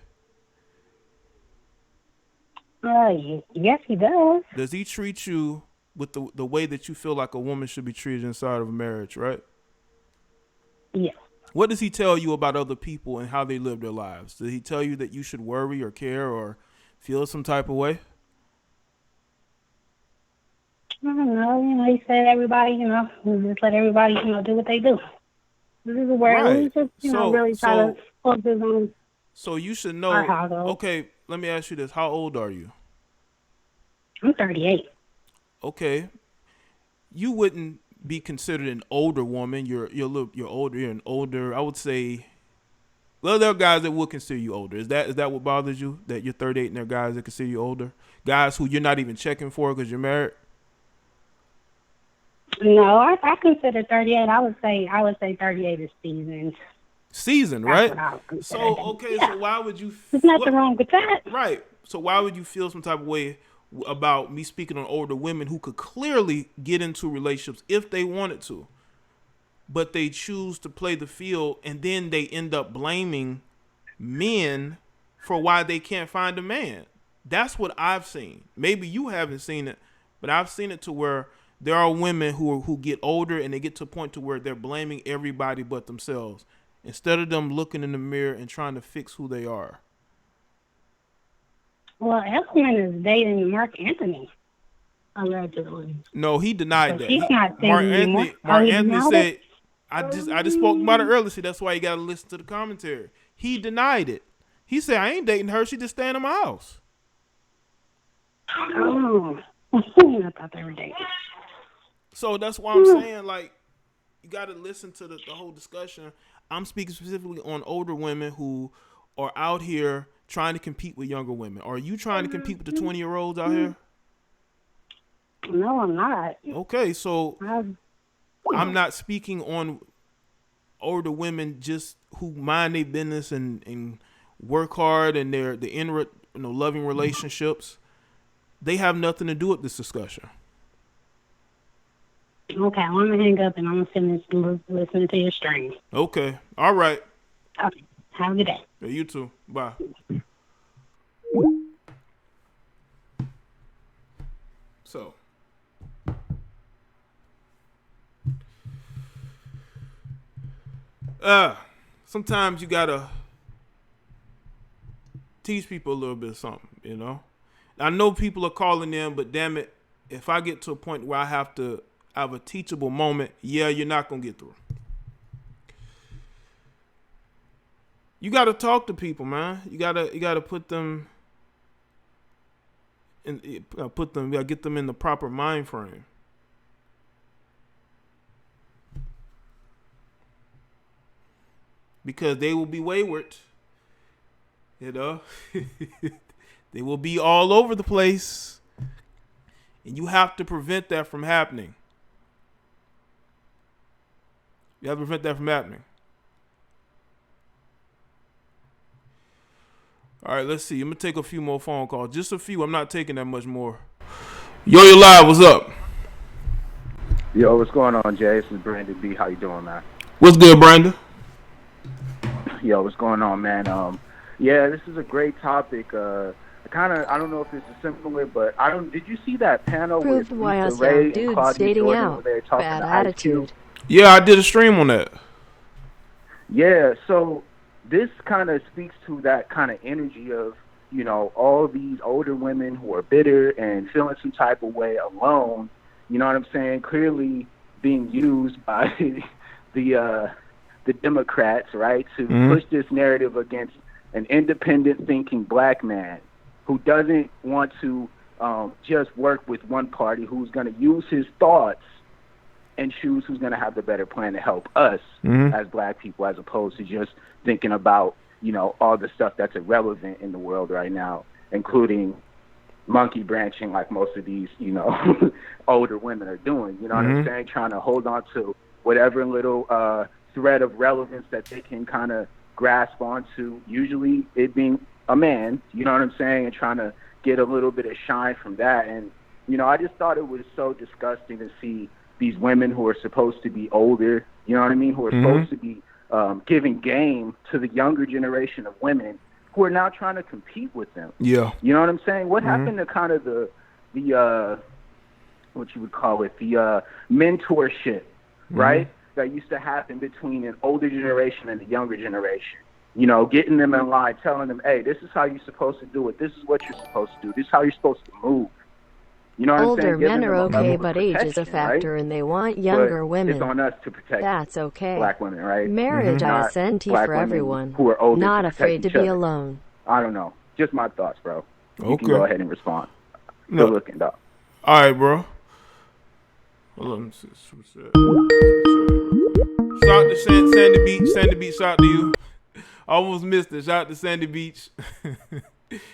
Yes, he does. Does he treat you with the way that you feel like a woman should be treated inside of a marriage, right? Yes. What does he tell you about other people and how they live their lives? Does he tell you that you should worry or care or feel some type of way? I don't know. He said everybody, just let everybody, do what they do. This is where we just, really try to focus on. So you should know. Our household. Okay, let me ask you this: how old are you? I'm 38. Okay, you wouldn't be considered an older woman. You're older. You're an older. I would say. Well, there are guys that would consider you older. Is that what bothers you? That you're 38 and there are guys that consider you older? Guys who you're not even checking for because you're married? No, I consider 38. I would say 38 is seasoned. Seasoned, right? So okay, so why would you? There's nothing wrong with that. Right. So why would you feel some type of way about me speaking on older women who could clearly get into relationships if they wanted to, but they choose to play the field and then they end up blaming men for why they can't find a man? That's what I've seen. Maybe you haven't seen it, but I've seen it to where there are women who get older and they get to a point to where they're blaming everybody but themselves instead of them looking in the mirror and trying to fix who they are. Well, Evelyn is dating Mark Anthony, allegedly. No, he denied that. He's not Mark Anthony said, I just spoke about it earlier. See, that's why you got to listen to the commentary. He denied it. He said, I ain't dating her. She just staying in my house. Oh, I thought they were dating. So that's why I'm saying, like, you got to listen to the whole discussion. I'm speaking specifically on older women who are out here trying to compete with younger women. Are you trying to compete with the 20-year-olds out here? No, I'm not. Okay, so I'm not speaking on older women just who mind their business and work hard and they're in loving relationships. They have nothing to do with this discussion. Okay, I'm going to hang up and I'm going to finish listening to your stream. Okay, all right. Okay, have a good day. Yeah, you too. Bye. So, sometimes you gotta teach people a little bit of something, you know? I know people are calling in, but damn it, if I get to a point where I have to have a teachable moment, yeah, you're not gonna get through. You gotta talk to people, man. You gotta put them in, you gotta get them in the proper mind frame. Because they will be wayward, you know. They will be all over the place, and you have to prevent that from happening. You have to prevent that from happening. All right, let's see. I'm going to take a few more phone calls. Just a few. I'm not taking that much more. Yo, you're live. What's up? Yo, what's going on, Jay? This is Brandon B. How you doing, man? What's good, Brandon? Yo, what's going on, man? Yeah, this is a great topic. I don't know if this is similar, but did you see that panel Prove with why Lisa us Ray young dudes and Claudia dating Jordan out. where they're talking Bad to attitude. Yeah, I did a stream on that. Yeah, so this kind of speaks to that kind of energy of, you know, all these older women who are bitter and feeling some type of way alone, you know what I'm saying, clearly being used by the Democrats, right, to push this narrative against an independent thinking black man who doesn't want to just work with one party, who's going to use his thoughts and choose who's going to have the better plan to help us as black people, as opposed to just thinking about, you know, all the stuff that's irrelevant in the world right now, including monkey branching like most of these, you know, older women are doing. You know what I'm saying? Trying to hold on to whatever little thread of relevance that they can kind of grasp onto, usually it being a man, you know what I'm saying, and trying to get a little bit of shine from that. And, you know, I just thought it was so disgusting to see these women who are supposed to be older, you know what I mean, who are supposed to be giving game to the younger generation of women, who are now trying to compete with them. Yeah. You know what I'm saying? What happened to kind of the what you would call it, the mentorship, right? That used to happen between an older generation and a younger generation. You know, getting them in line, telling them, hey, this is how you're supposed to do it. This is what you're supposed to do. This is how you're supposed to move. You know what Older I'm saying? men are okay, but age is a factor, right? and they want younger women. It's on us to protect That's okay. black women, right? Marriage is for everyone. Who are older not to afraid to be alone. I don't know. Just my thoughts, bro. You Okay. can go ahead and respond. Still looking, dog. All right, bro. Hold on. Shout to Sandy Beach. Sandy Beach, shout to you. Almost missed it. Shout to Sandy Beach.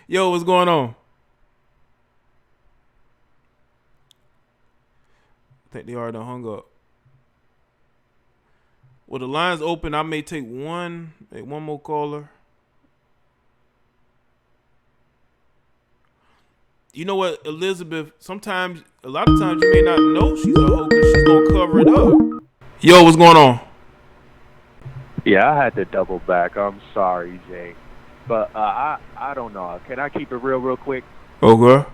Yo, what's going on? I think they already hung up. Well, the line's open. I may take one more caller. You know what, Elizabeth? A lot of times, you may not know she's a hoe because she's gonna cover it up. Yo, what's going on? Yeah, I had to double back. I'm sorry, Jay, but I don't know. Can I keep it real quick? Okay.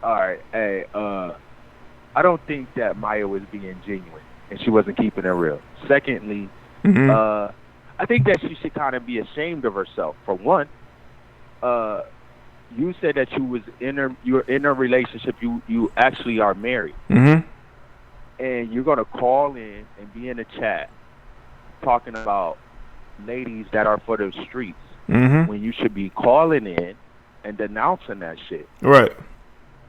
All right. Hey, I don't think that Maya was being genuine and she wasn't keeping it real. Secondly, I think that she should kind of be ashamed of herself. For one, you said that you're in a relationship. You actually are married, and you're gonna call in and be in a chat talking about ladies that are for the streets when you should be calling in and denouncing that shit. Right.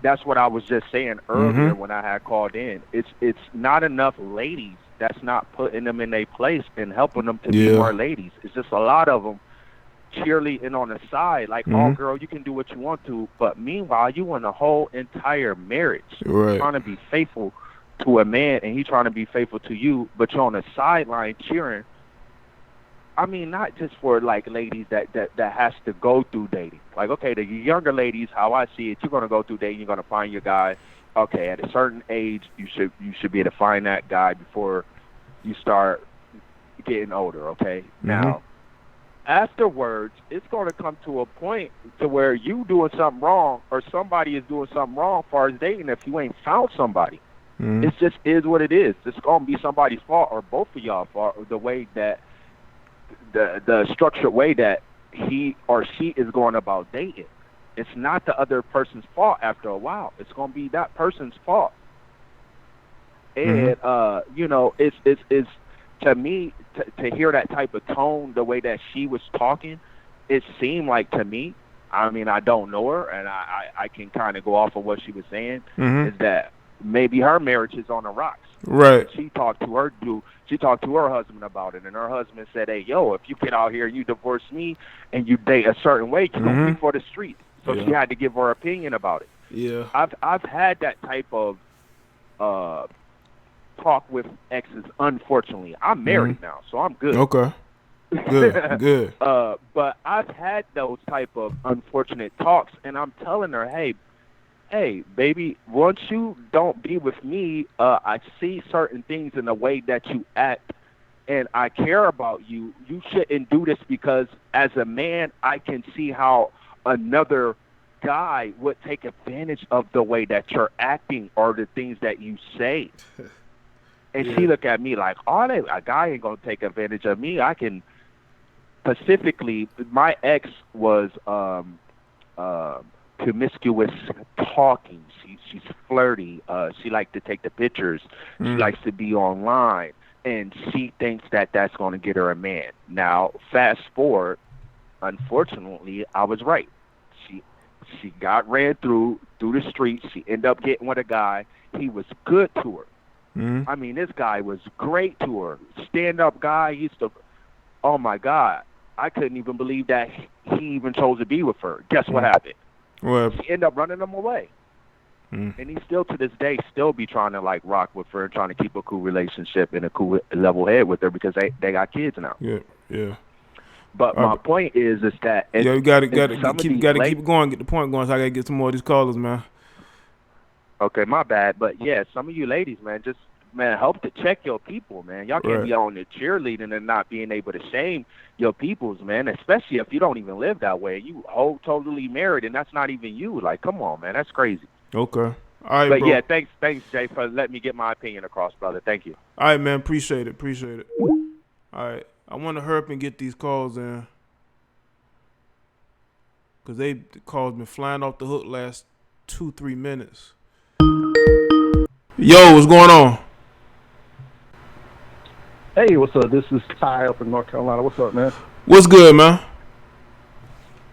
That's what I was just saying earlier when I had called in. It's not enough ladies that's not putting them in their place and helping them to be more ladies. It's just a lot of them cheerleading on the side, like, oh, girl, you can do what you want to. But meanwhile, you in a whole entire marriage. You're trying to be faithful to a man, and he's trying to be faithful to you, but you're on the sideline cheering. I mean, not just for, like, ladies that has to go through dating. Like, okay, the younger ladies, how I see it, you're going to go through dating, you're going to find your guy. Okay, at a certain age, you should be able to find that guy before you start getting older, okay? Now, afterwards, it's going to come to a point to where you doing something wrong or somebody is doing something wrong as far as dating if you ain't found somebody. It just is what it is. It's going to be somebody's fault or both of y'all fault, the way that the structured way that he or she is going about dating. It's not the other person's fault after a while. It's going to be that person's fault. And, you know, it's to me, to hear that type of tone, the way that she was talking, it seemed like to me, I mean, I don't know her, and I can kind of go off of what she was saying, is that maybe her marriage is on the rocks. Right. She talked to her husband about it, and her husband said, hey, yo, if you get out here and you divorce me and you date a certain way, you're going to be for the streets. So she had to give her opinion about it. Yeah. I've had that type of talk with exes, unfortunately. I'm married now, so I'm good. Okay. Good. But I've had those type of unfortunate talks, and I'm telling her, hey, baby, once you don't be with me, I see certain things in the way that you act, and I care about you. You shouldn't do this because as a man, I can see how another guy would take advantage of the way that you're acting or the things that you say. And she looked at me like, a guy ain't going to take advantage of me. I can specifically, my ex was promiscuous talking. She's flirty. She likes to take the pictures. She likes to be online. And she thinks that that's going to get her a man. Now, fast forward, unfortunately, I was right. She got ran through the streets. She ended up getting with a guy. He was good to her. I mean, this guy was great to her. Stand-up guy. He used to, oh, my God. I couldn't even believe that he even chose to be with her. Guess what happened? Well, she ended up running him away. And he still, to this day, still be trying to, like, rock with her and trying to keep a cool relationship and a cool level head with her because they got kids now. Yeah. But my point is that you gotta keep it going, get the point going. So I gotta get some more of these callers, man. Okay, my bad. But yeah, some of you ladies, man, just man, help to check your people, man. Y'all can't be on the cheerleading and not being able to shame your peoples, man, especially if you don't even live that way. You totally married, and that's not even you. Like, come on, man. That's crazy. Okay. All right, but bro. yeah, thanks, Jay, for letting me get my opinion across, brother. Thank you. All right, man. Appreciate it. All right. I want to hurry up and get these calls in. Because the calls been flying off the hook last 2-3 minutes. Yo, what's going on? Hey, what's up? This is Ty up in North Carolina. What's up, man? What's good, man?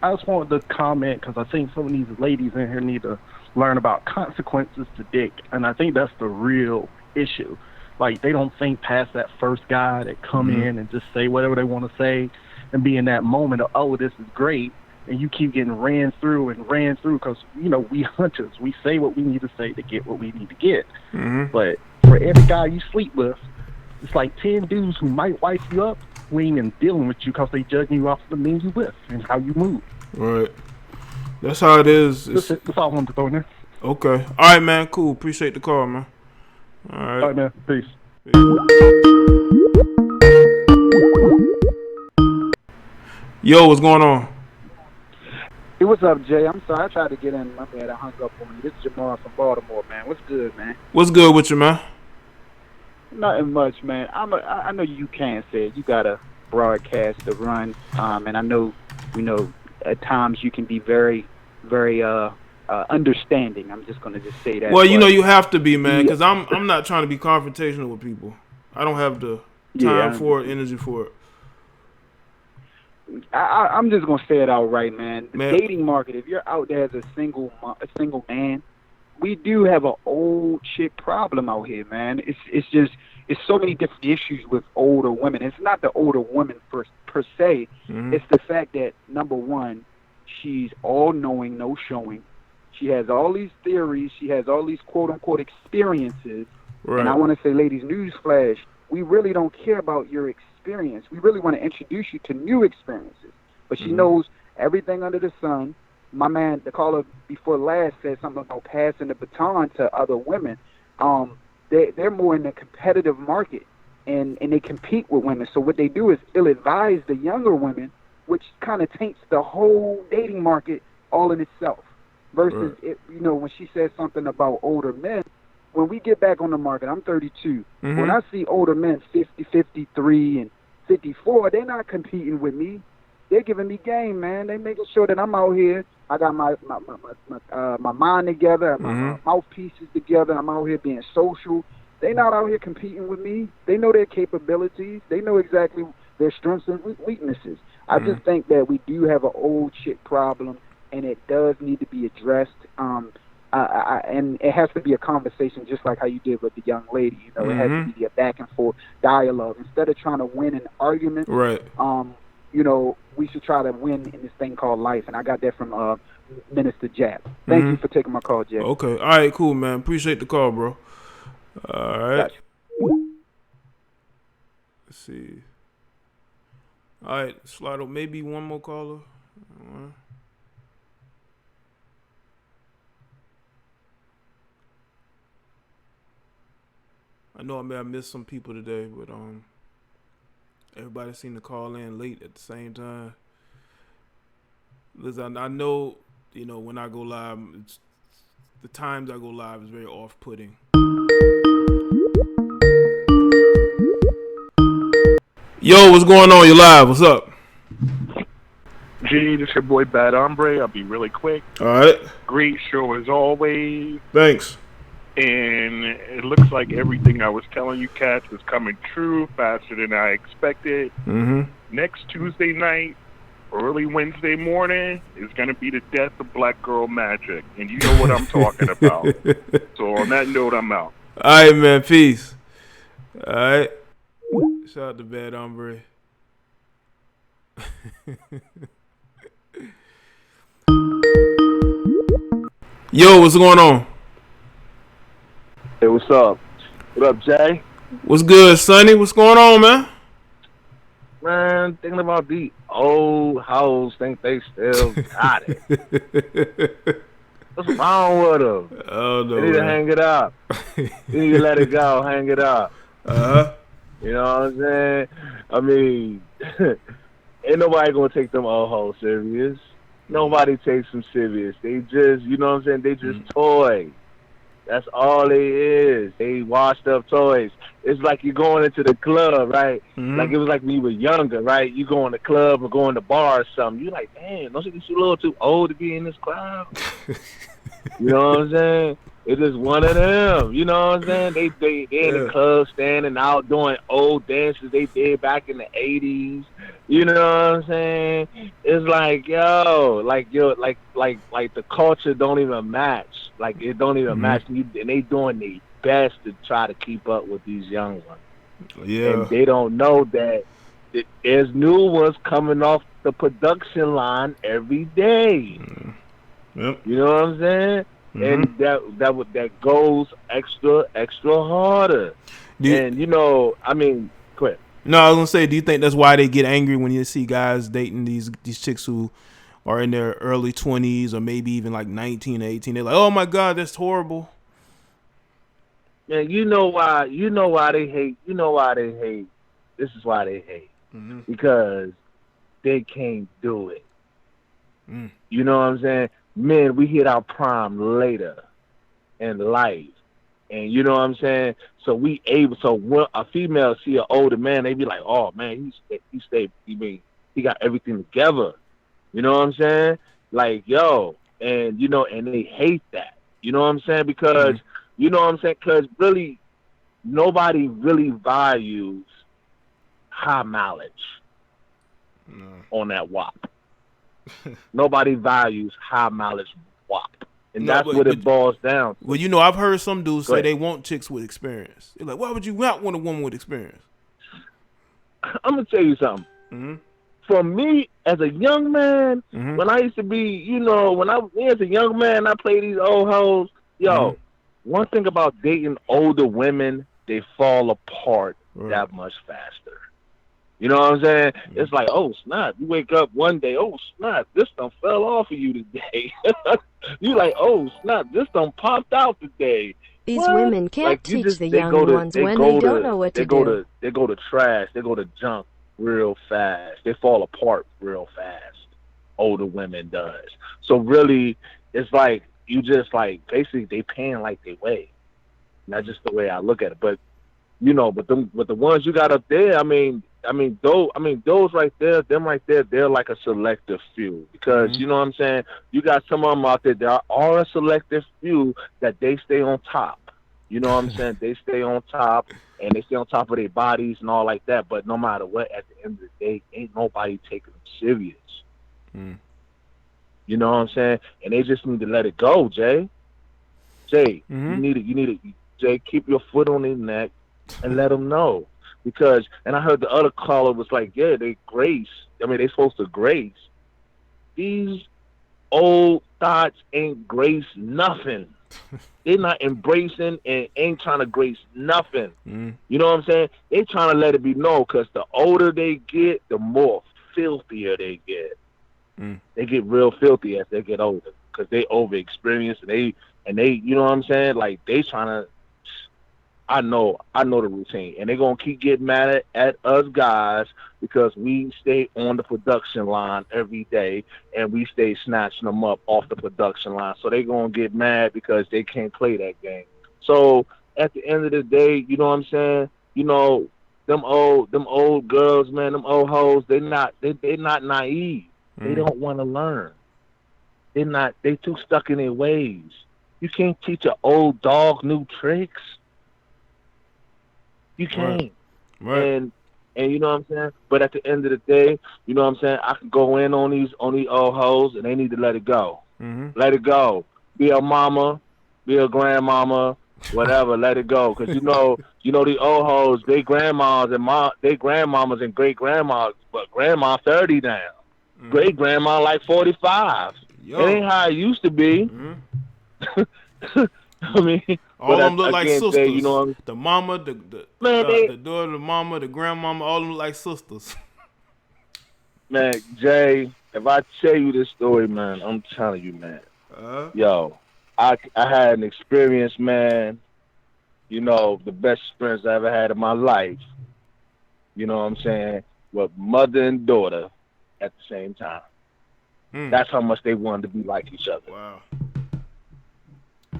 I just wanted to comment because I think some of these ladies in here need to learn about consequences to dick, and I think that's the real issue. Like, they don't think past that first guy that come in and just say whatever they want to say and be in that moment of, oh, this is great, and you keep getting ran through because, you know, we hunters. We say what we need to say to get what we need to get. But for every guy you sleep with, it's like 10 dudes who might wife you up who ain't even dealing with you because they judging you off of the men you with and how you move. Right. That's how it is. That's all I wanted to throw in there. Okay. All right, man. Cool. Appreciate the call, man. All right, man. Peace. Yo, what's going on? Hey, what's up, Jay? I'm sorry. I tried to get in. My bad. I hung up on you. This is Jamal from Baltimore, man. What's good, man? What's good with you, man? Nothing much, man. I know you can't say it. You got a broadcast to run, and I know, you know, at times you can be very, very understanding. I'm just gonna just say that. Well, you know, you have to be, man, because I'm not trying to be confrontational with people. I don't have the time for it, energy for it. I'm just gonna say it outright, man. The dating market. If you're out there as a single man, we do have an old chick problem out here, man. It's so many different issues with older women. It's not the older woman per se. It's the fact that, number one, she's all knowing, no showing. She has all these theories. She has all these quote unquote experiences. Right. And I want to say, ladies, newsflash, we really don't care about your experience. We really want to introduce you to new experiences. But she knows everything under the sun. My man, the caller before last, said something about passing the baton to other women. They're more in the competitive market, and they compete with women. So what they do is ill-advise the younger women, which kind of taints the whole dating market all in itself. Versus, you know, when she says something about older men, when we get back on the market, I'm 32. When I see older men 50, 53, and 54, they're not competing with me. They're giving me game, man. They making sure that I'm out here. I got my mind together, my mouthpieces together. I'm out here being social. They not out here competing with me. They know their capabilities. They know exactly their strengths and weaknesses. I just think that we do have an old chick problem, and it does need to be addressed. And it has to be a conversation, just like how you did with the young lady. You know, it has to be a back and forth dialogue instead of trying to win an argument. Right. You know, we should try to win in this thing called life. And I got that from Minister Jap. Thank you for taking my call, Jay. Okay. All right, cool, man. Appreciate the call, bro. All right. Gotcha. Let's see. All right, slide up. Maybe one more caller. I know I may have missed some people today, but everybody seemed to call in late at the same time. Listen, I know, you know, when I go live, the times I go live is very off-putting. Yo, what's going on? You live? What's up? G, this your boy Bad Hombre. I'll be really quick. All right. Great show as always. Thanks. And it looks like everything I was telling you cats is coming true faster than I expected. Next Tuesday night, early Wednesday morning, is going to be the death of Black Girl Magic. And you know what I'm talking about. So on that note, I'm out. All right, man. Peace. All right. Shout out to Bad Hombre. Yo, what's going on? Hey, what's up? What up, Jay? What's good, Sonny? What's going on, man? Man, thinking about the old hoes, think they still got it. What's wrong with them? Oh no, they need to man. hang it up. They need to let it go, hang it up. You know what I'm saying? I mean, ain't nobody gonna take them old hoes serious. Nobody takes them serious. They just, you know what I'm saying? They just toys. That's all they is. They washed up toys. It's like you're going into the club, right? Like it was like when you were younger, right? You go in the club or go in the bar or something. You like, damn, don't you think you're a little too old to be in this crowd? You know what I'm saying? It's just one of them. You know what I'm saying? They in the club standing out doing old dances they did back in the 80s. You know what I'm saying? It's like, like the culture don't even match. Like it don't even match. And they doing their best to try to keep up with these young ones. Yeah. And they don't know that there's new ones coming off the production line every day. Yep. You know what I'm saying? And that goes extra harder. And you know, I mean, quick. No, I was gonna say, do you think that's why they get angry when you see guys dating these chicks who are in their early 20s or maybe even like 19 or 18? They're like, oh my God, that's horrible. Yeah, you know why they hate. You know why they hate. This is why they hate. Because they can't do it. You know what I'm saying? Men, we hit our prime later in life. And you know what I'm saying? So when a female see an older man, they be like, oh man, he got everything together. You know what I'm saying? Like, yo, and you know, and they hate that. You know what I'm saying? Because you know what I'm saying? Because really, nobody really values high mileage on that WAP. Nobody values high mileage WAP. And that's what it boils down to. Well, you know, I've heard some dudes say they want chicks with experience. They're like, why would you not want a woman with experience? I'm going to tell you something. For me, as a young man, when I used to be, you know, when I was a young man, I played these old hoes. Yo, one thing about dating older women, they fall apart that much faster. You know what I'm saying? It's like, oh, snap. You wake up one day, oh, snap, this done fell off of you today. You like, oh, snap, this done popped out today. These women can't teach the young ones when they don't know what to do. They go to trash. They go to junk real fast. They fall apart real fast. Older women does. So really, it's like, you just like, basically, they paying like they weigh. That's just the way I look at it. But, you know, but the ones you got up there, I mean, those right there, them right there, they're like a selective few. Because, you know what I'm saying? You got some of them out there that are a selective few that they stay on top. You know what I'm saying? They stay on top, and they stay on top of their bodies and all like that. But no matter what, at the end of the day, ain't nobody taking them serious. You know what I'm saying? And they just need to let it go, Jay. Jay, you need to, Jay, keep your foot on their neck and let them know. Because, and I heard the other caller was like, yeah, they grace. I mean, they supposed to grace. These old thoughts ain't grace nothing. They're not embracing and ain't trying to grace nothing. You know what I'm saying? They trying to let it be known, because the older they get, the more filthier they get. They get real filthy as they get older, because they over experienced and they, you know what I'm saying? Like, they trying to, I know the routine, and they're gonna keep getting mad at us guys because we stay on the production line every day and we stay snatching them up off the production line. So they're gonna get mad because they can't play that game. So at the end of the day, you know what I'm saying? You know, them old girls, man, them old hoes, they're not naive. They don't want to learn. They too stuck in their ways. You can't teach an old dog new tricks. You can't. Right. And you know what I'm saying? But at the end of the day, you know what I'm saying? I can go in on these old hoes, and they need to let it go. Let it go. Be a mama, be a grandmama, whatever. Let it go. Because you know the old hoes, they grandmas and they grandmamas and great grandmas, but grandma 30 now. Great grandma like 45. It ain't how it used to be. I mean, all them look like sisters. You know, the mama, the daughter, the mama, the grandmama, all them look like sisters. Man, Jay, if I tell you this story, man, I'm telling you, man. Yo, I had an experience, man. You know, the best experience I ever had in my life. You know what I'm saying? With mother and daughter at the same time. That's how much they wanted to be like each other. Wow.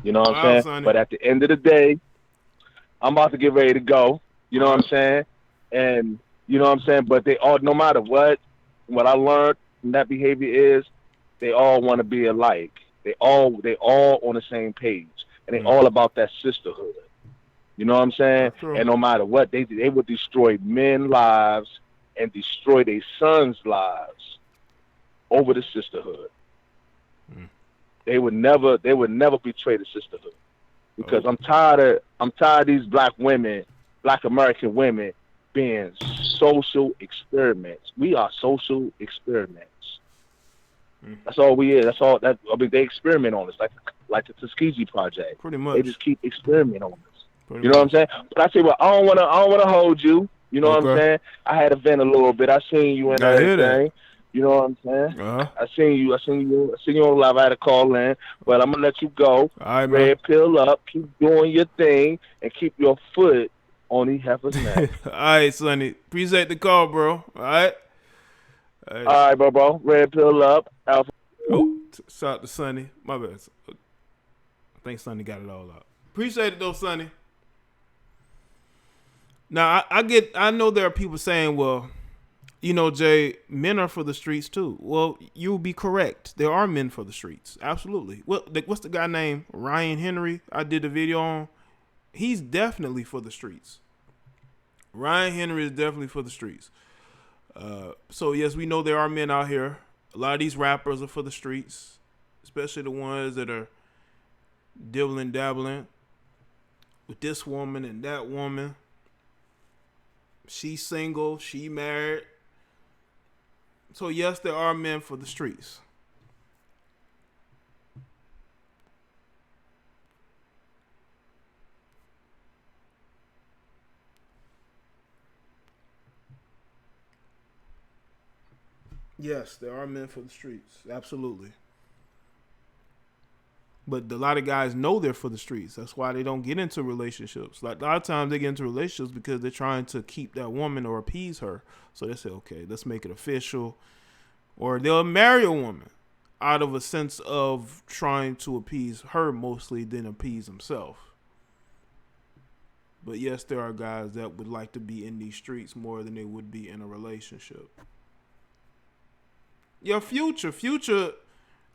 You know what I'm saying? Sonny. But at the end of the day, I'm about to get ready to go. You know what I'm saying? And you know what I'm saying? But they all, no matter what I learned from that behavior is they all want to be alike. They all on the same page. And they all about that sisterhood. You know what I'm saying? And no matter what, they would destroy men's lives and destroy their sons' lives over the sisterhood. They would never betray the sisterhood. Because I'm tired of these black American women being social experiments. We are social experiments. That's all we is. That's all that they experiment on us, like the Tuskegee Project. Pretty much. They just keep experimenting on us. You know what I'm saying? But I say, well, I don't wanna hold you. You know what I'm saying? I had to vent a little bit. I seen you and everything. You know what I'm saying? I seen you on live. I had to call in, but I'm gonna let you go. All right, Red pill up. Keep doing your thing and keep your foot on these heifers' neck. All right, Sonny. Appreciate the call, bro. All right. All right, bro. Red pill up. Alpha. Oh, shout out to Sonny. My bad. I think Sonny got it all out. Appreciate it though, Sonny. Now I know there are people saying, well, you know, Jay, men are for the streets too. Well, you'll be correct. There are men for the streets. Absolutely. What's the guy named Ryan Henry I did a video on? He's definitely for the streets. Ryan Henry is definitely for the streets. So yes, we know there are men out here. A lot of these rappers are for the streets, especially the ones that are dibbling dabbling with this woman and that woman. She's single, she married. So yes, there are men for the streets. Yes, there are men for the streets. Absolutely. But a lot of guys know they're for the streets. That's why they don't get into relationships. Like a lot of times they get into relationships because they're trying to keep that woman or appease her. So they say, okay, let's make it official. Or they'll marry a woman out of a sense of trying to appease her mostly than appease himself. But yes, there are guys that would like to be in these streets more than they would be in a relationship. Yeah, Future.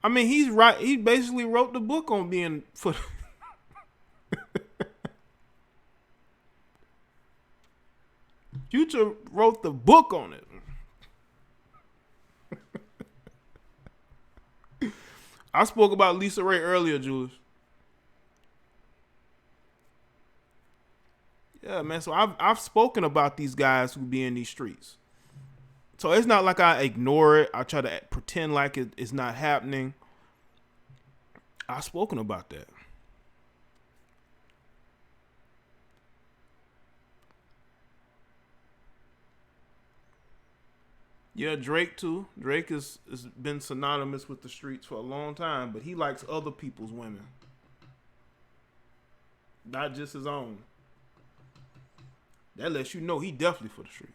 I mean, he's right. He basically wrote the book on being for. Future wrote the book on it. I spoke about Lisa Ray earlier, Julius. Yeah, man. So I've spoken about these guys who be in these streets. So it's not like I ignore it. I try to pretend like it's not happening. I've spoken about that. Yeah, Drake too. Drake has been synonymous with the streets for a long time, but he likes other people's women. Not just his own. That lets you know he definitely for the streets.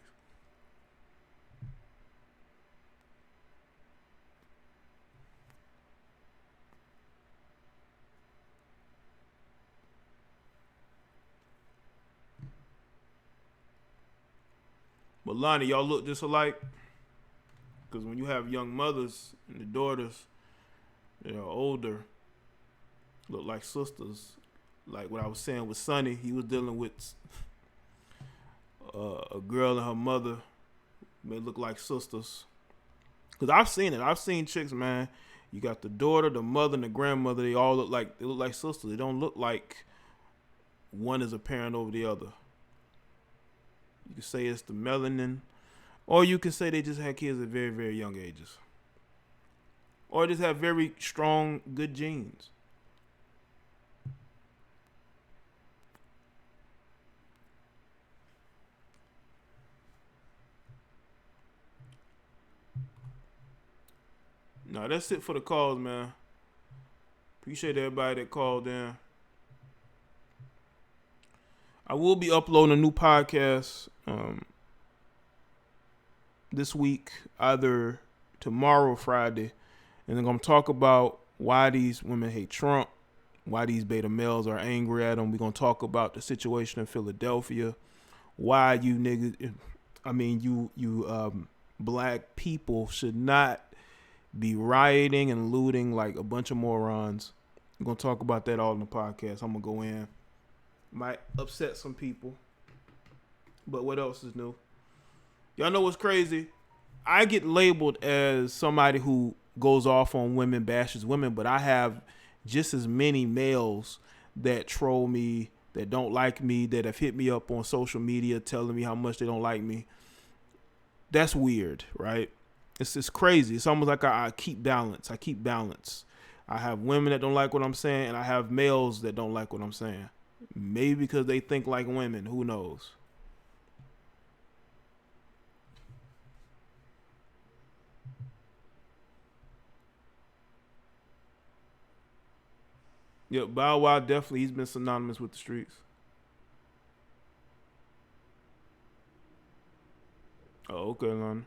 But Lonnie, y'all look just alike. Because when you have young mothers and the daughters, you know, older, look like sisters. Like what I was saying with Sonny, he was dealing with a girl and her mother. They look like sisters. Because I've seen it. I've seen chicks, man. You got the daughter, the mother, and the grandmother. They look like sisters. They don't look like one is a parent over the other. You can say it's the melanin, or you can say they just had kids at very, very young ages, or just have very strong, good genes. No, that's it for the calls, man. Appreciate everybody that called in. I will be uploading a new podcast this week, either tomorrow or Friday. And I'm going to talk about why these women hate Trump, why these beta males are angry at him. We're going to talk about the situation in Philadelphia, why you niggas, you black people should not be rioting and looting like a bunch of morons. We're going to talk about that all in the podcast. I'm going to go in. Might upset some people. But what else is new? Y'all know what's crazy? I get labeled as somebody who goes off on women, bashes women, but I have just as many males that troll me, that don't like me, that have hit me up on social media telling me how much they don't like me. That's weird, right? It's crazy. It's almost like I keep balance. I have women that don't like what I'm saying, and I have males that don't like what I'm saying. Maybe because they think like women. Who knows? Yeah, Bow Wow definitely, he's been synonymous with the streets. Oh, okay, Lon.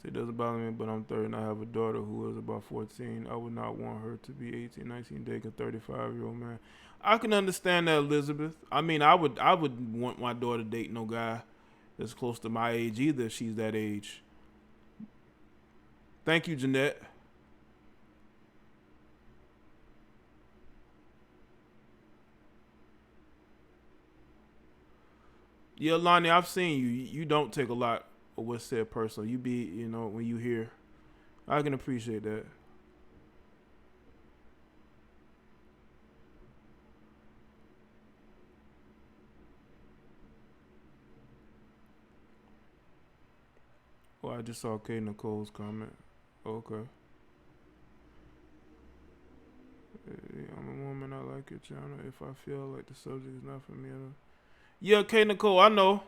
It doesn't bother me, but I'm 30 and I have a daughter who is about 14. I would not want her to be 18, 19, dating a 35-year-old man. I can understand that, Elizabeth. I mean, I would want my daughter to date no guy that's close to my age either if she's that age. Thank you, Jeanette. Yeah, Lonnie, I've seen you. You don't take a lot of what's said personal. You be, when you hear. I can appreciate that. Oh, I just saw K. Nicole's comment. Okay. I'm a woman. I like your channel. If I feel like the subject is not for me, yeah, K. Nicole, I know.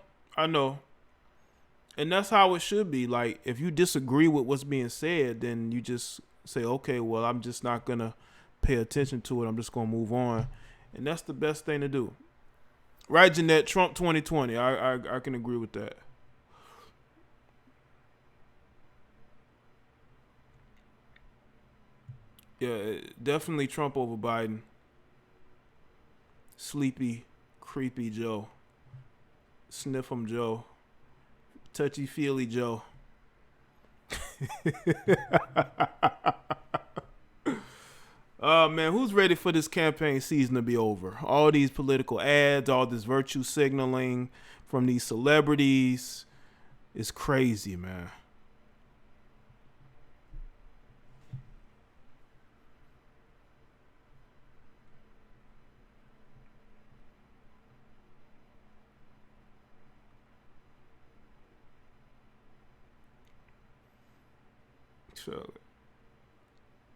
And that's how it should be. Like, if you disagree with what's being said, then you just say, okay, well, I'm just not going to pay attention to it. I'm just going to move on. And that's the best thing to do. Right, Jeanette? Trump 2020. I can agree with that. Yeah, definitely Trump over Biden. Sleepy, creepy Joe. Sniff 'em Joe. Touchy-feely Joe. Oh, man, who's ready for this campaign season to be over? All these political ads, all this virtue signaling from these celebrities. It's crazy, man. So,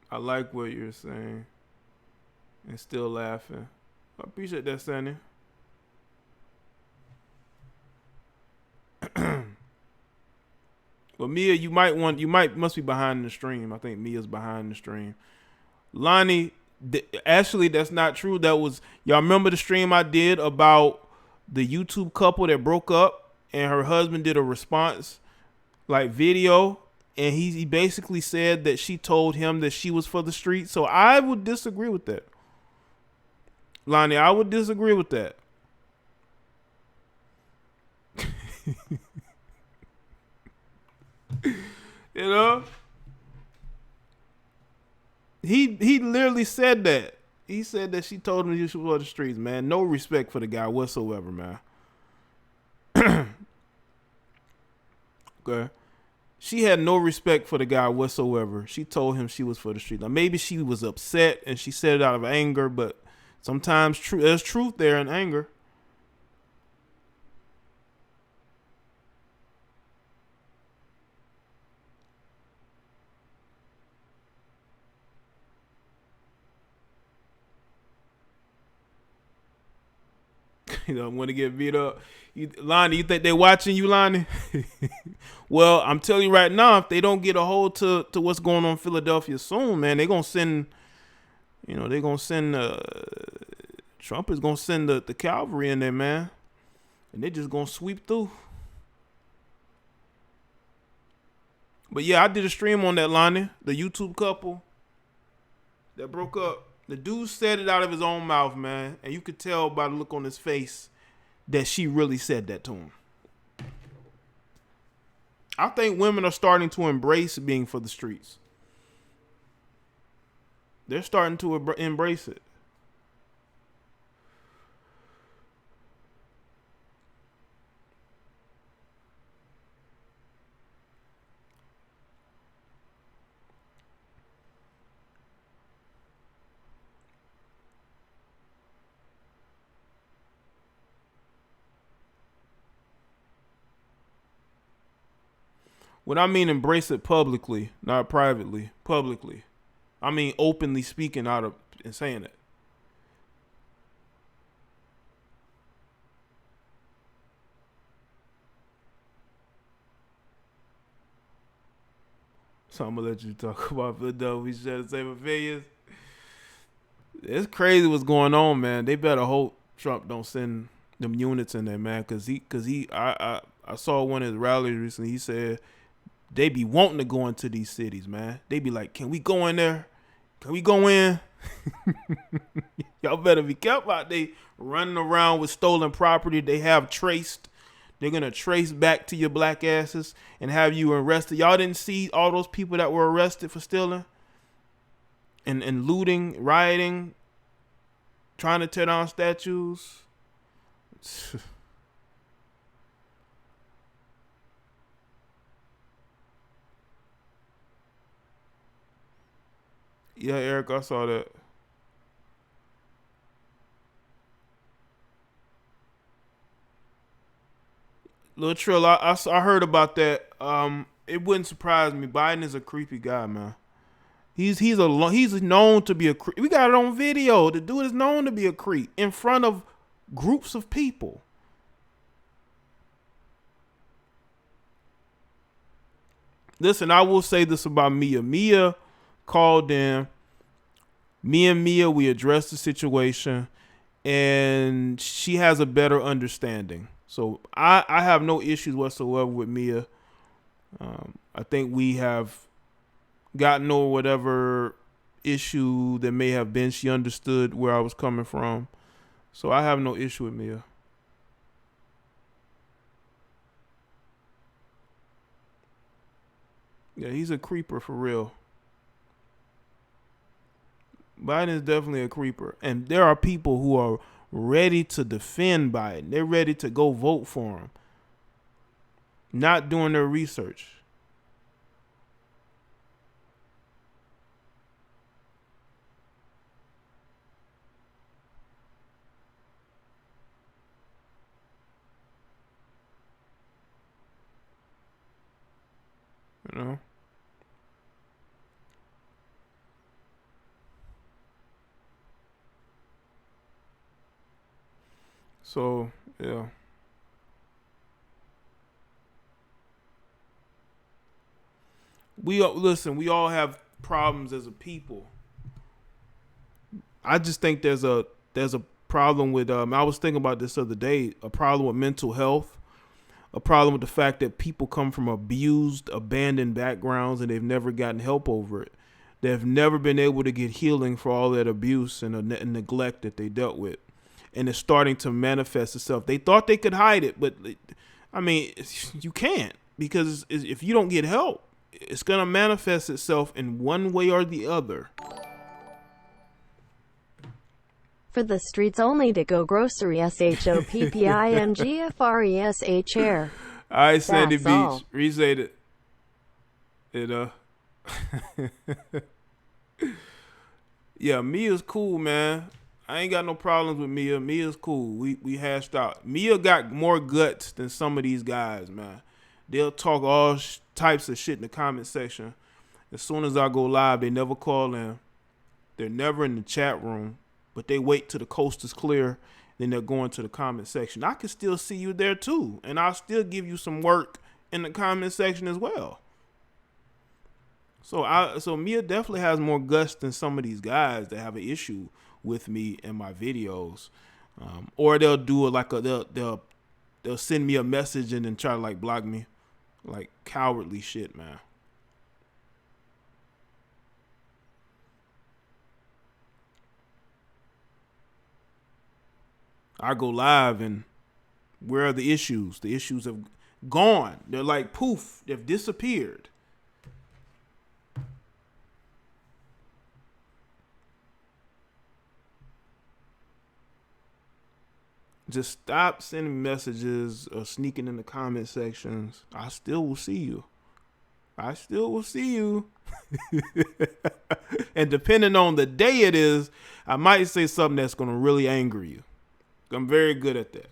I like what you're saying. And still laughing. I appreciate that, Sandy. Well, Mia, must be behind the stream. I think Mia's behind the stream. Lonnie, actually, that's not true. Y'all remember the stream I did about the YouTube couple that broke up and her husband did a response, like video, and he basically said that she told him that she was for the street. So I would disagree with that. Lonnie, I would disagree with that. You know? He literally said that. He said that she told him he was for the streets, man. No respect for the guy whatsoever, man. Okay. She had no respect for the guy whatsoever. She told him she was for the streets. Now, maybe she was upset and she said it out of anger, but sometimes there's truth there in anger. You know, want to get beat up. Lonnie, you think they watching you, Lonnie? Well, I'm telling you right now, if they don't get a hold to what's going on in Philadelphia soon, man, they're going to send, you know, they're going to send, Trump is going to send the cavalry in there, man. And they're just going to sweep through. But yeah, I did a stream on that, Lonnie, the YouTube couple that broke up. The dude said it out of his own mouth, man. And you could tell by the look on his face that she really said that to him. I think women are starting to embrace being for the streets. They're starting to embrace it. When I mean embrace it publicly, not privately, publicly. I mean openly speaking out of and saying it. So I'm gonna let you talk about Philadelphia. We should say opinions. It's crazy what's going on, man. They better hope Trump don't send them units in there, man. I saw one of his rallies recently. He said they be wanting to go into these cities, man. They be like, can we go in there? Can we go in? Y'all better be careful out there running around with stolen property they have traced. They're going to trace back to your black asses and have you arrested. Y'all didn't see all those people that were arrested for stealing and looting, rioting, trying to tear down statues. Yeah, Eric, I saw that. Lil Trill, I heard about that. It wouldn't surprise me. Biden is a creepy guy, man. He's known to be a creep. We got it on video. The dude is known to be a creep in front of groups of people. Listen, I will say this about Mia. Mia called in. Me and Mia, we addressed the situation, and she has a better understanding. So I have no issues whatsoever with Mia. I think we have gotten over whatever issue there may have been. She understood where I was coming from. So I have no issue with Mia. Yeah, he's a creeper for real. Biden is definitely a creeper. And there are people who are ready to defend Biden. They're ready to go vote for him. Not doing their research. You know? So, yeah. We all have problems as a people. I just think there's a problem with I was thinking about this the other day, a problem with mental health, a problem with the fact that people come from abused, abandoned backgrounds and they've never gotten help over it. They've never been able to get healing for all that abuse and neglect that they dealt with. And it's starting to manifest itself. They thought they could hide it, but I mean, you can't, because if you don't get help, it's going to manifest itself in one way or the other. For the streets only to go grocery SHOPPINGFRESH air. All right, Sandy That's all. Beach. Restate it. Yeah, Mia's cool, man. I ain't got no problems with Mia. Mia's cool. We hashed out. Mia got more guts than some of these guys, man. They'll talk all types of shit in the comment section. As soon as I go live, they never call in. They're never in the chat room, but they wait till the coast is clear then they'll go into the comment section. I can still see you there too, and I'll still give you some work in the comment section as well. So Mia definitely has more guts than some of these guys that have an issue with me and my videos, or they'll do it like they'll send me a message and then try to like block me, like cowardly shit, man. I go live and where are the issues? The issues have gone. They're like poof, they've disappeared. Just stop sending messages or sneaking in the comment sections. I still will see you. I still will see you. And depending on the day it is, I might say something that's going to really anger you. I'm very good at that.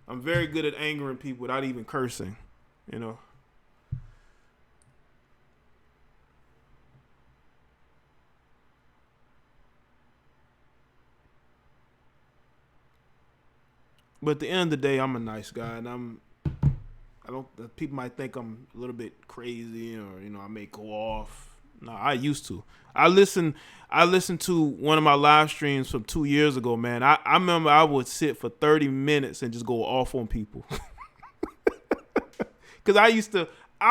I'm very good at angering people without even cursing, you know. But at the end of the day, I'm a nice guy, and people might think I'm a little bit crazy, or you know, I may go off. No, I used to. I listened to one of my live streams from 2 years ago, man. I remember I would sit for 30 minutes and just go off on people. Cause I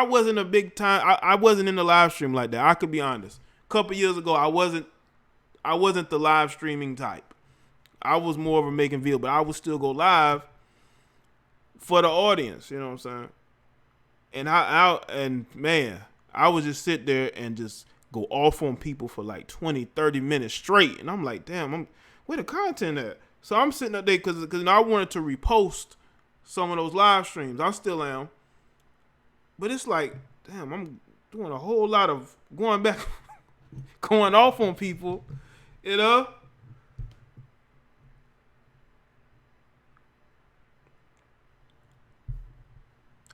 wasn't a big time. I wasn't in the live stream like that. I could be honest. A couple years ago, I wasn't the live streaming type. I was more of a making video, but I would still go live for the audience. You know what I'm saying? And I would just sit there and just go off on people for like 20, 30 minutes straight. And I'm like, damn, where the content at? So I'm sitting up there because I wanted to repost some of those live streams. I still am. But it's like, damn, I'm doing a whole lot of going back, going off on people, you know?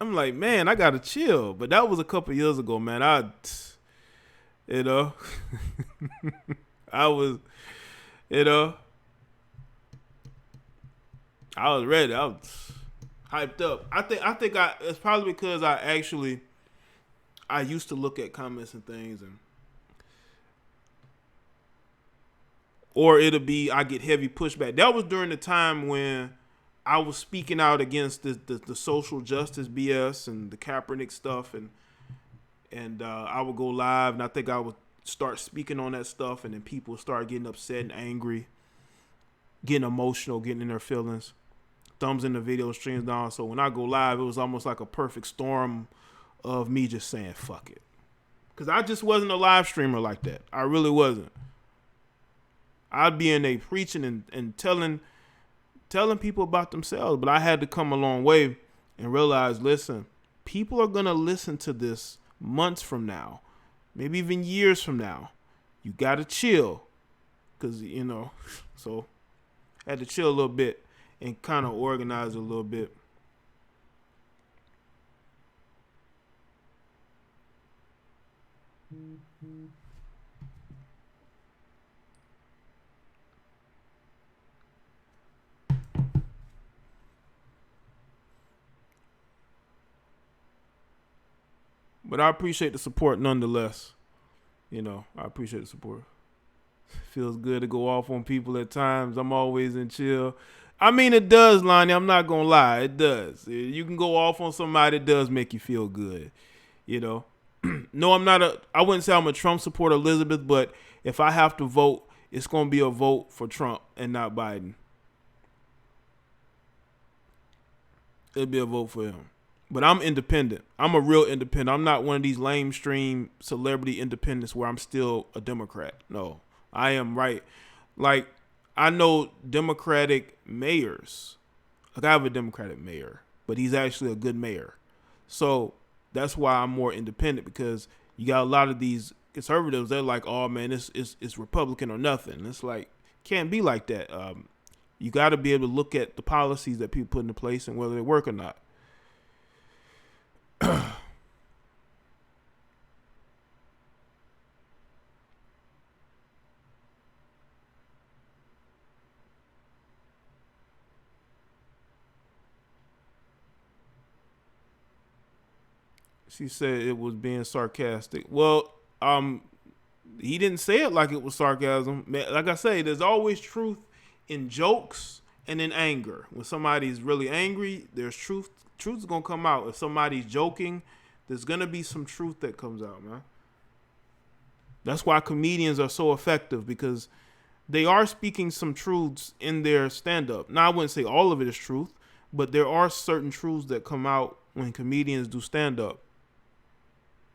I'm like, man, I gotta chill. But that was a couple years ago, man. I was, I was ready. I was hyped up. I think it's probably because I used to look at comments and things, or it'll be I get heavy pushback. That was during the time when I was speaking out against the social justice BS and the Kaepernick stuff, and I would go live, and I think I would start speaking on that stuff, and then people would start getting upset and angry, getting emotional, getting in their feelings, thumbs in the video, streams down. So when I go live, it was almost like a perfect storm of me just saying fuck it, because I just wasn't a live streamer like that. I really wasn't. I'd be in there preaching and telling people about themselves, but I had to come a long way and realize, listen, people are going to listen to this months from now, maybe even years from now. You got to chill, because, you know, so I had to chill a little bit and kind of organize a little bit. But I appreciate the support nonetheless. You know, I appreciate the support. Feels good to go off on people at times. I'm always in chill. I mean, it does, Lonnie. I'm not going to lie. It does. You can go off on somebody. It does make you feel good. You know? No, I wouldn't say I'm a Trump supporter, Elizabeth, but if I have to vote, it's going to be a vote for Trump and not Biden. It'll be a vote for him. But I'm independent. I'm a real independent. I'm not one of these lamestream celebrity independents where I'm still a Democrat. No, I am right. Like, I know Democratic mayors. Like, I have a Democratic mayor, but he's actually a good mayor. So that's why I'm more independent, because you got a lot of these conservatives. They're like, oh man, it's Republican or nothing. It's like, can't be like that. You got to be able to look at the policies that people put into place and whether they work or not. She said it was being sarcastic. Well, he didn't say it like it was sarcasm. Like I say, there's always truth in jokes and in anger. When somebody's really angry, there's truth. Truth's gonna come out. If somebody's joking, there's gonna be some truth that comes out, man. That's why comedians are so effective, because they are speaking some truths in their stand-up. Now, I wouldn't say all of it is truth, but there are certain truths that come out when comedians do stand-up.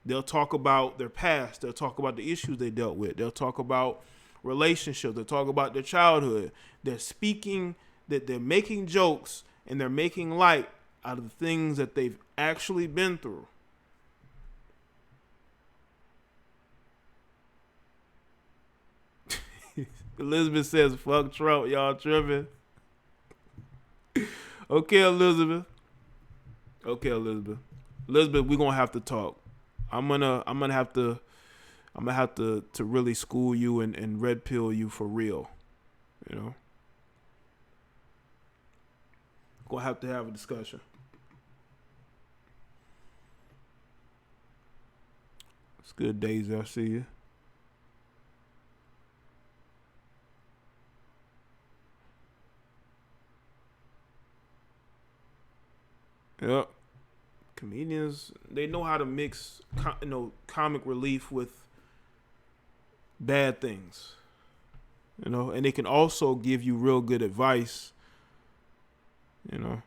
They'll talk about their past. They'll talk about the issues they dealt with. They'll talk about relationships. They'll talk about their childhood. They're speaking, that they're making jokes, and they're making light out of the things that they've actually been through. Elizabeth says, fuck Trump, y'all tripping. Okay, Elizabeth. Elizabeth, we're gonna have to talk. I'm gonna have to really school you and red pill you for real. You know? Gonna have to have a discussion. It's good, Daisy. I see you. Yep. Comedians, they know how to mix, comic relief with bad things. You know, and they can also give you real good advice. You know.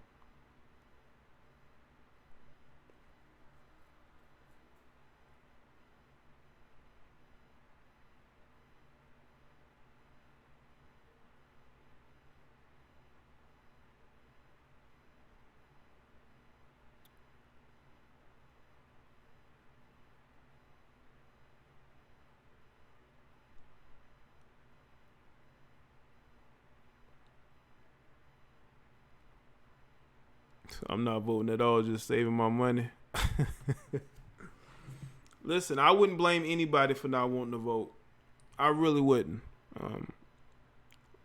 I'm not voting at all, just saving my money. Listen, I wouldn't blame anybody for not wanting to vote. I really wouldn't.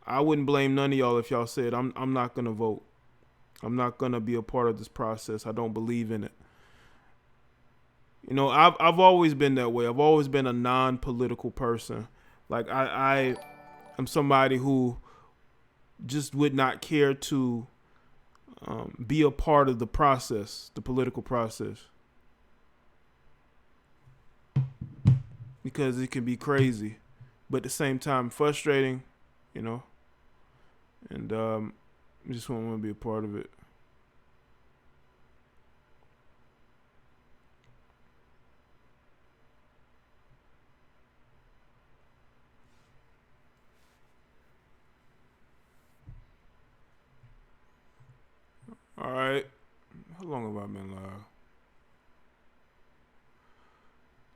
I wouldn't blame none of y'all if y'all said, I'm not going to vote. I'm not going to be a part of this process. I don't believe in it. You know, I've always been that way. I've always been a non-political person. Like, I am somebody who just would not care to be a part of the process, the political process, because it can be crazy, but at the same time frustrating, you know, and I just want to be a part of it. All right. How long have I been live?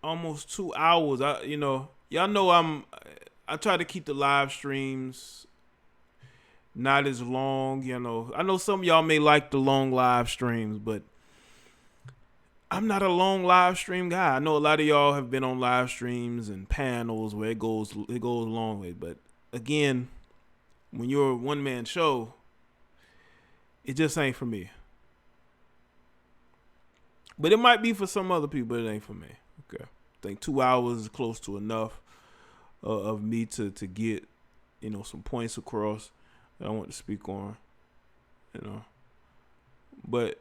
Almost 2 hours. Y'all know I try to keep the live streams not as long, you know. I know some of y'all may like the long live streams, but I'm not a long live stream guy. I know a lot of y'all have been on live streams and panels where it goes a long way, but again, when you're a one-man show, it just ain't for me. But it might be for some other people, but it ain't for me. Okay. I think 2 hours is close to enough of me to get, you know, some points across that I want to speak on, you know. But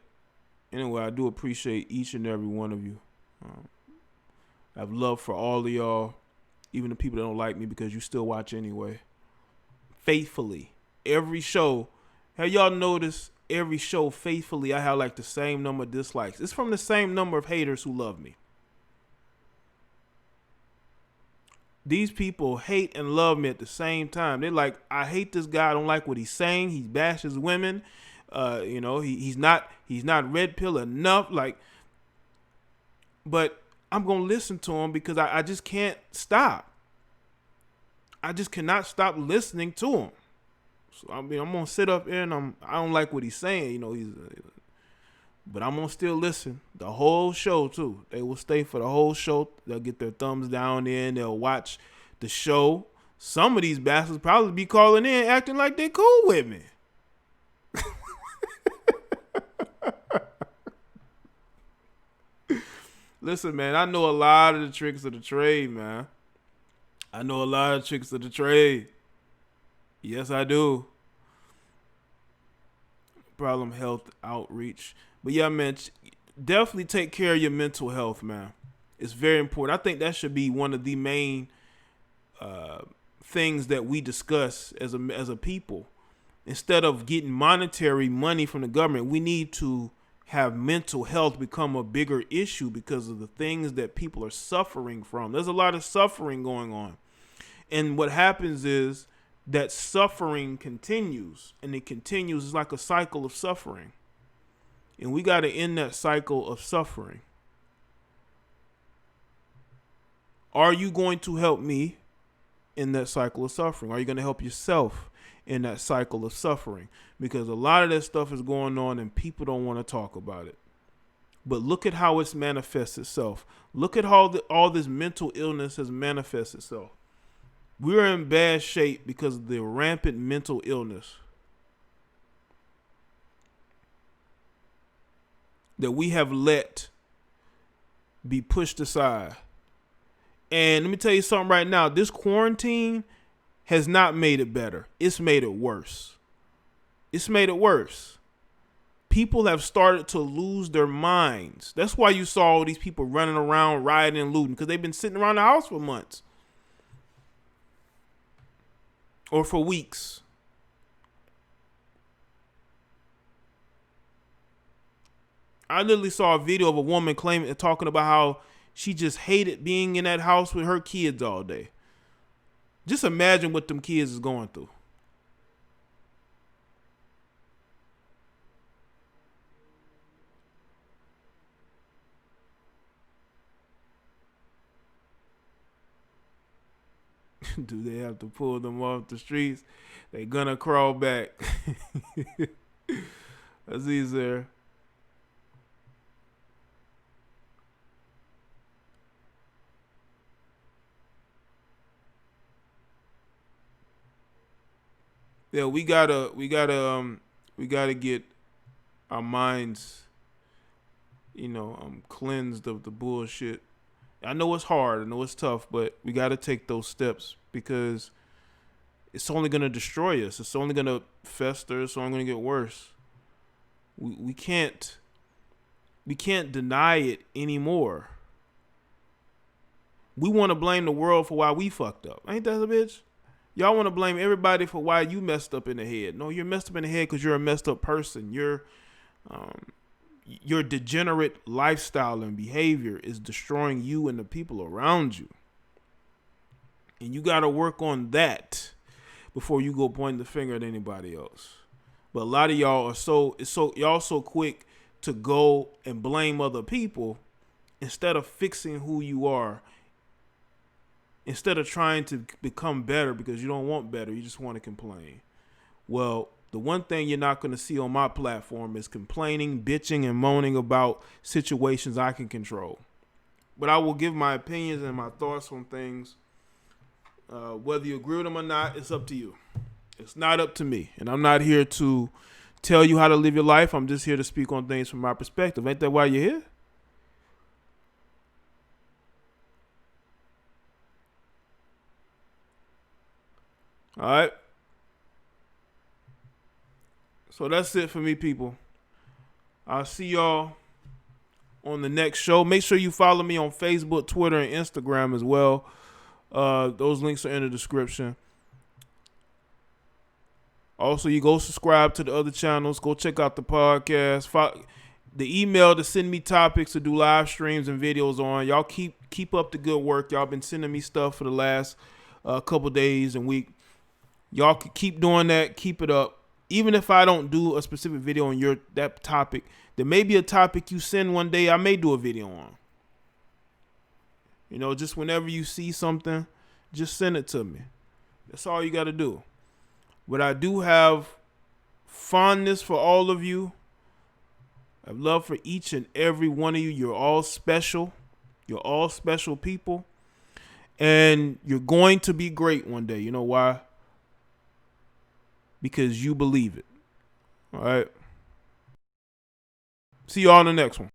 anyway, I do appreciate each and every one of you. I have love for all of y'all, even the people that don't like me, because you still watch anyway. Faithfully. Every show. Have y'all noticed every show faithfully I have like the same number of dislikes? It's from the same number of haters who love me. These people hate and love me at the same time. They're like, I hate this guy. I don't like what he's saying. He bashes women. You know, he's not red pill enough. Like, but I'm gonna listen to him because I just can't stop. I just cannot stop listening to him. So I mean, I'm gonna sit up here and I don't like what he's saying. You know, but I'm gonna still listen the whole show too. They will stay for the whole show. They'll get their thumbs down in. They'll watch the show. Some of these bastards probably be calling in acting like they cool with me. Listen, man, I know a lot of the tricks of the trade, man. I know a lot of tricks of the trade. Yes, I do. Problem health outreach. But yeah, man, definitely take care of your mental health, man. It's very important. I think that should be one of the main things that we discuss as a people. Instead of getting monetary money from the government, we need to have mental health become a bigger issue because of the things that people are suffering from. There's a lot of suffering going on. And what happens is that suffering continues, and it continues. It's like a cycle of suffering. And we got to end that cycle of suffering. Are you going to help me in that cycle of suffering? Are you going to help yourself in that cycle of suffering? Because a lot of that stuff is going on and people don't want to talk about it. But look at how it's manifests itself. Look at how all this mental illness has manifested itself. We're in bad shape because of the rampant mental illness that we have let be pushed aside. And let me tell you something right now. This quarantine has not made it better. It's made it worse. It's made it worse. People have started to lose their minds. That's why you saw all these people running around, rioting and looting, because they've been sitting around the house for months. Or for weeks. I literally saw a video of a woman talking about how she just hated being in that house with her kids all day. Just imagine what them kids is going through. Do they have to pull them off the streets? They gonna crawl back. Aziz there. Yeah, we gotta get our minds, cleansed of the bullshit. I know it's hard, I know it's tough, but we gotta take those steps because it's only gonna destroy us. It's only gonna fester. It's only gonna get worse. We can't deny it anymore. We want to blame the world for why we fucked up. Ain't that a bitch? Y'all want to blame everybody for why you messed up in the head. No, you're messed up in the head because you're a messed up person. Your degenerate lifestyle and behavior is destroying you and the people around you. And you got to work on that before you go point the finger at anybody else. But a lot of y'all y'all so quick to go and blame other people instead of fixing who you are. Instead of trying to become better because you don't want better, you just want to complain. Well, the one thing you're not going to see on my platform is complaining, bitching, and moaning about situations I can control. But I will give my opinions and my thoughts on things. Whether you agree with them or not, it's up to you. It's not up to me. And I'm not here to tell you how to live your life. I'm just here to speak on things from my perspective. Ain't that why you're here? All right. So that's it for me, people. I'll see y'all on the next show. Make sure you follow me on Facebook, Twitter, and Instagram as well. Those links are in the description. Also, you go subscribe to the other channels. Go check out the podcast. The email to send me topics to do live streams and videos on. Y'all keep up the good work. Y'all been sending me stuff for the last couple days and week. Y'all can keep doing that. Keep it up. Even if I don't do a specific video on that topic, there may be a topic you send one day I may do a video on. Just whenever you see something, just send it to me. That's all you got to do. But I do have fondness for all of you. I have love for each and every one of you. You're all special. You're all special people. And you're going to be great one day. You know why? Because you believe it. All right. See y'all on the next one.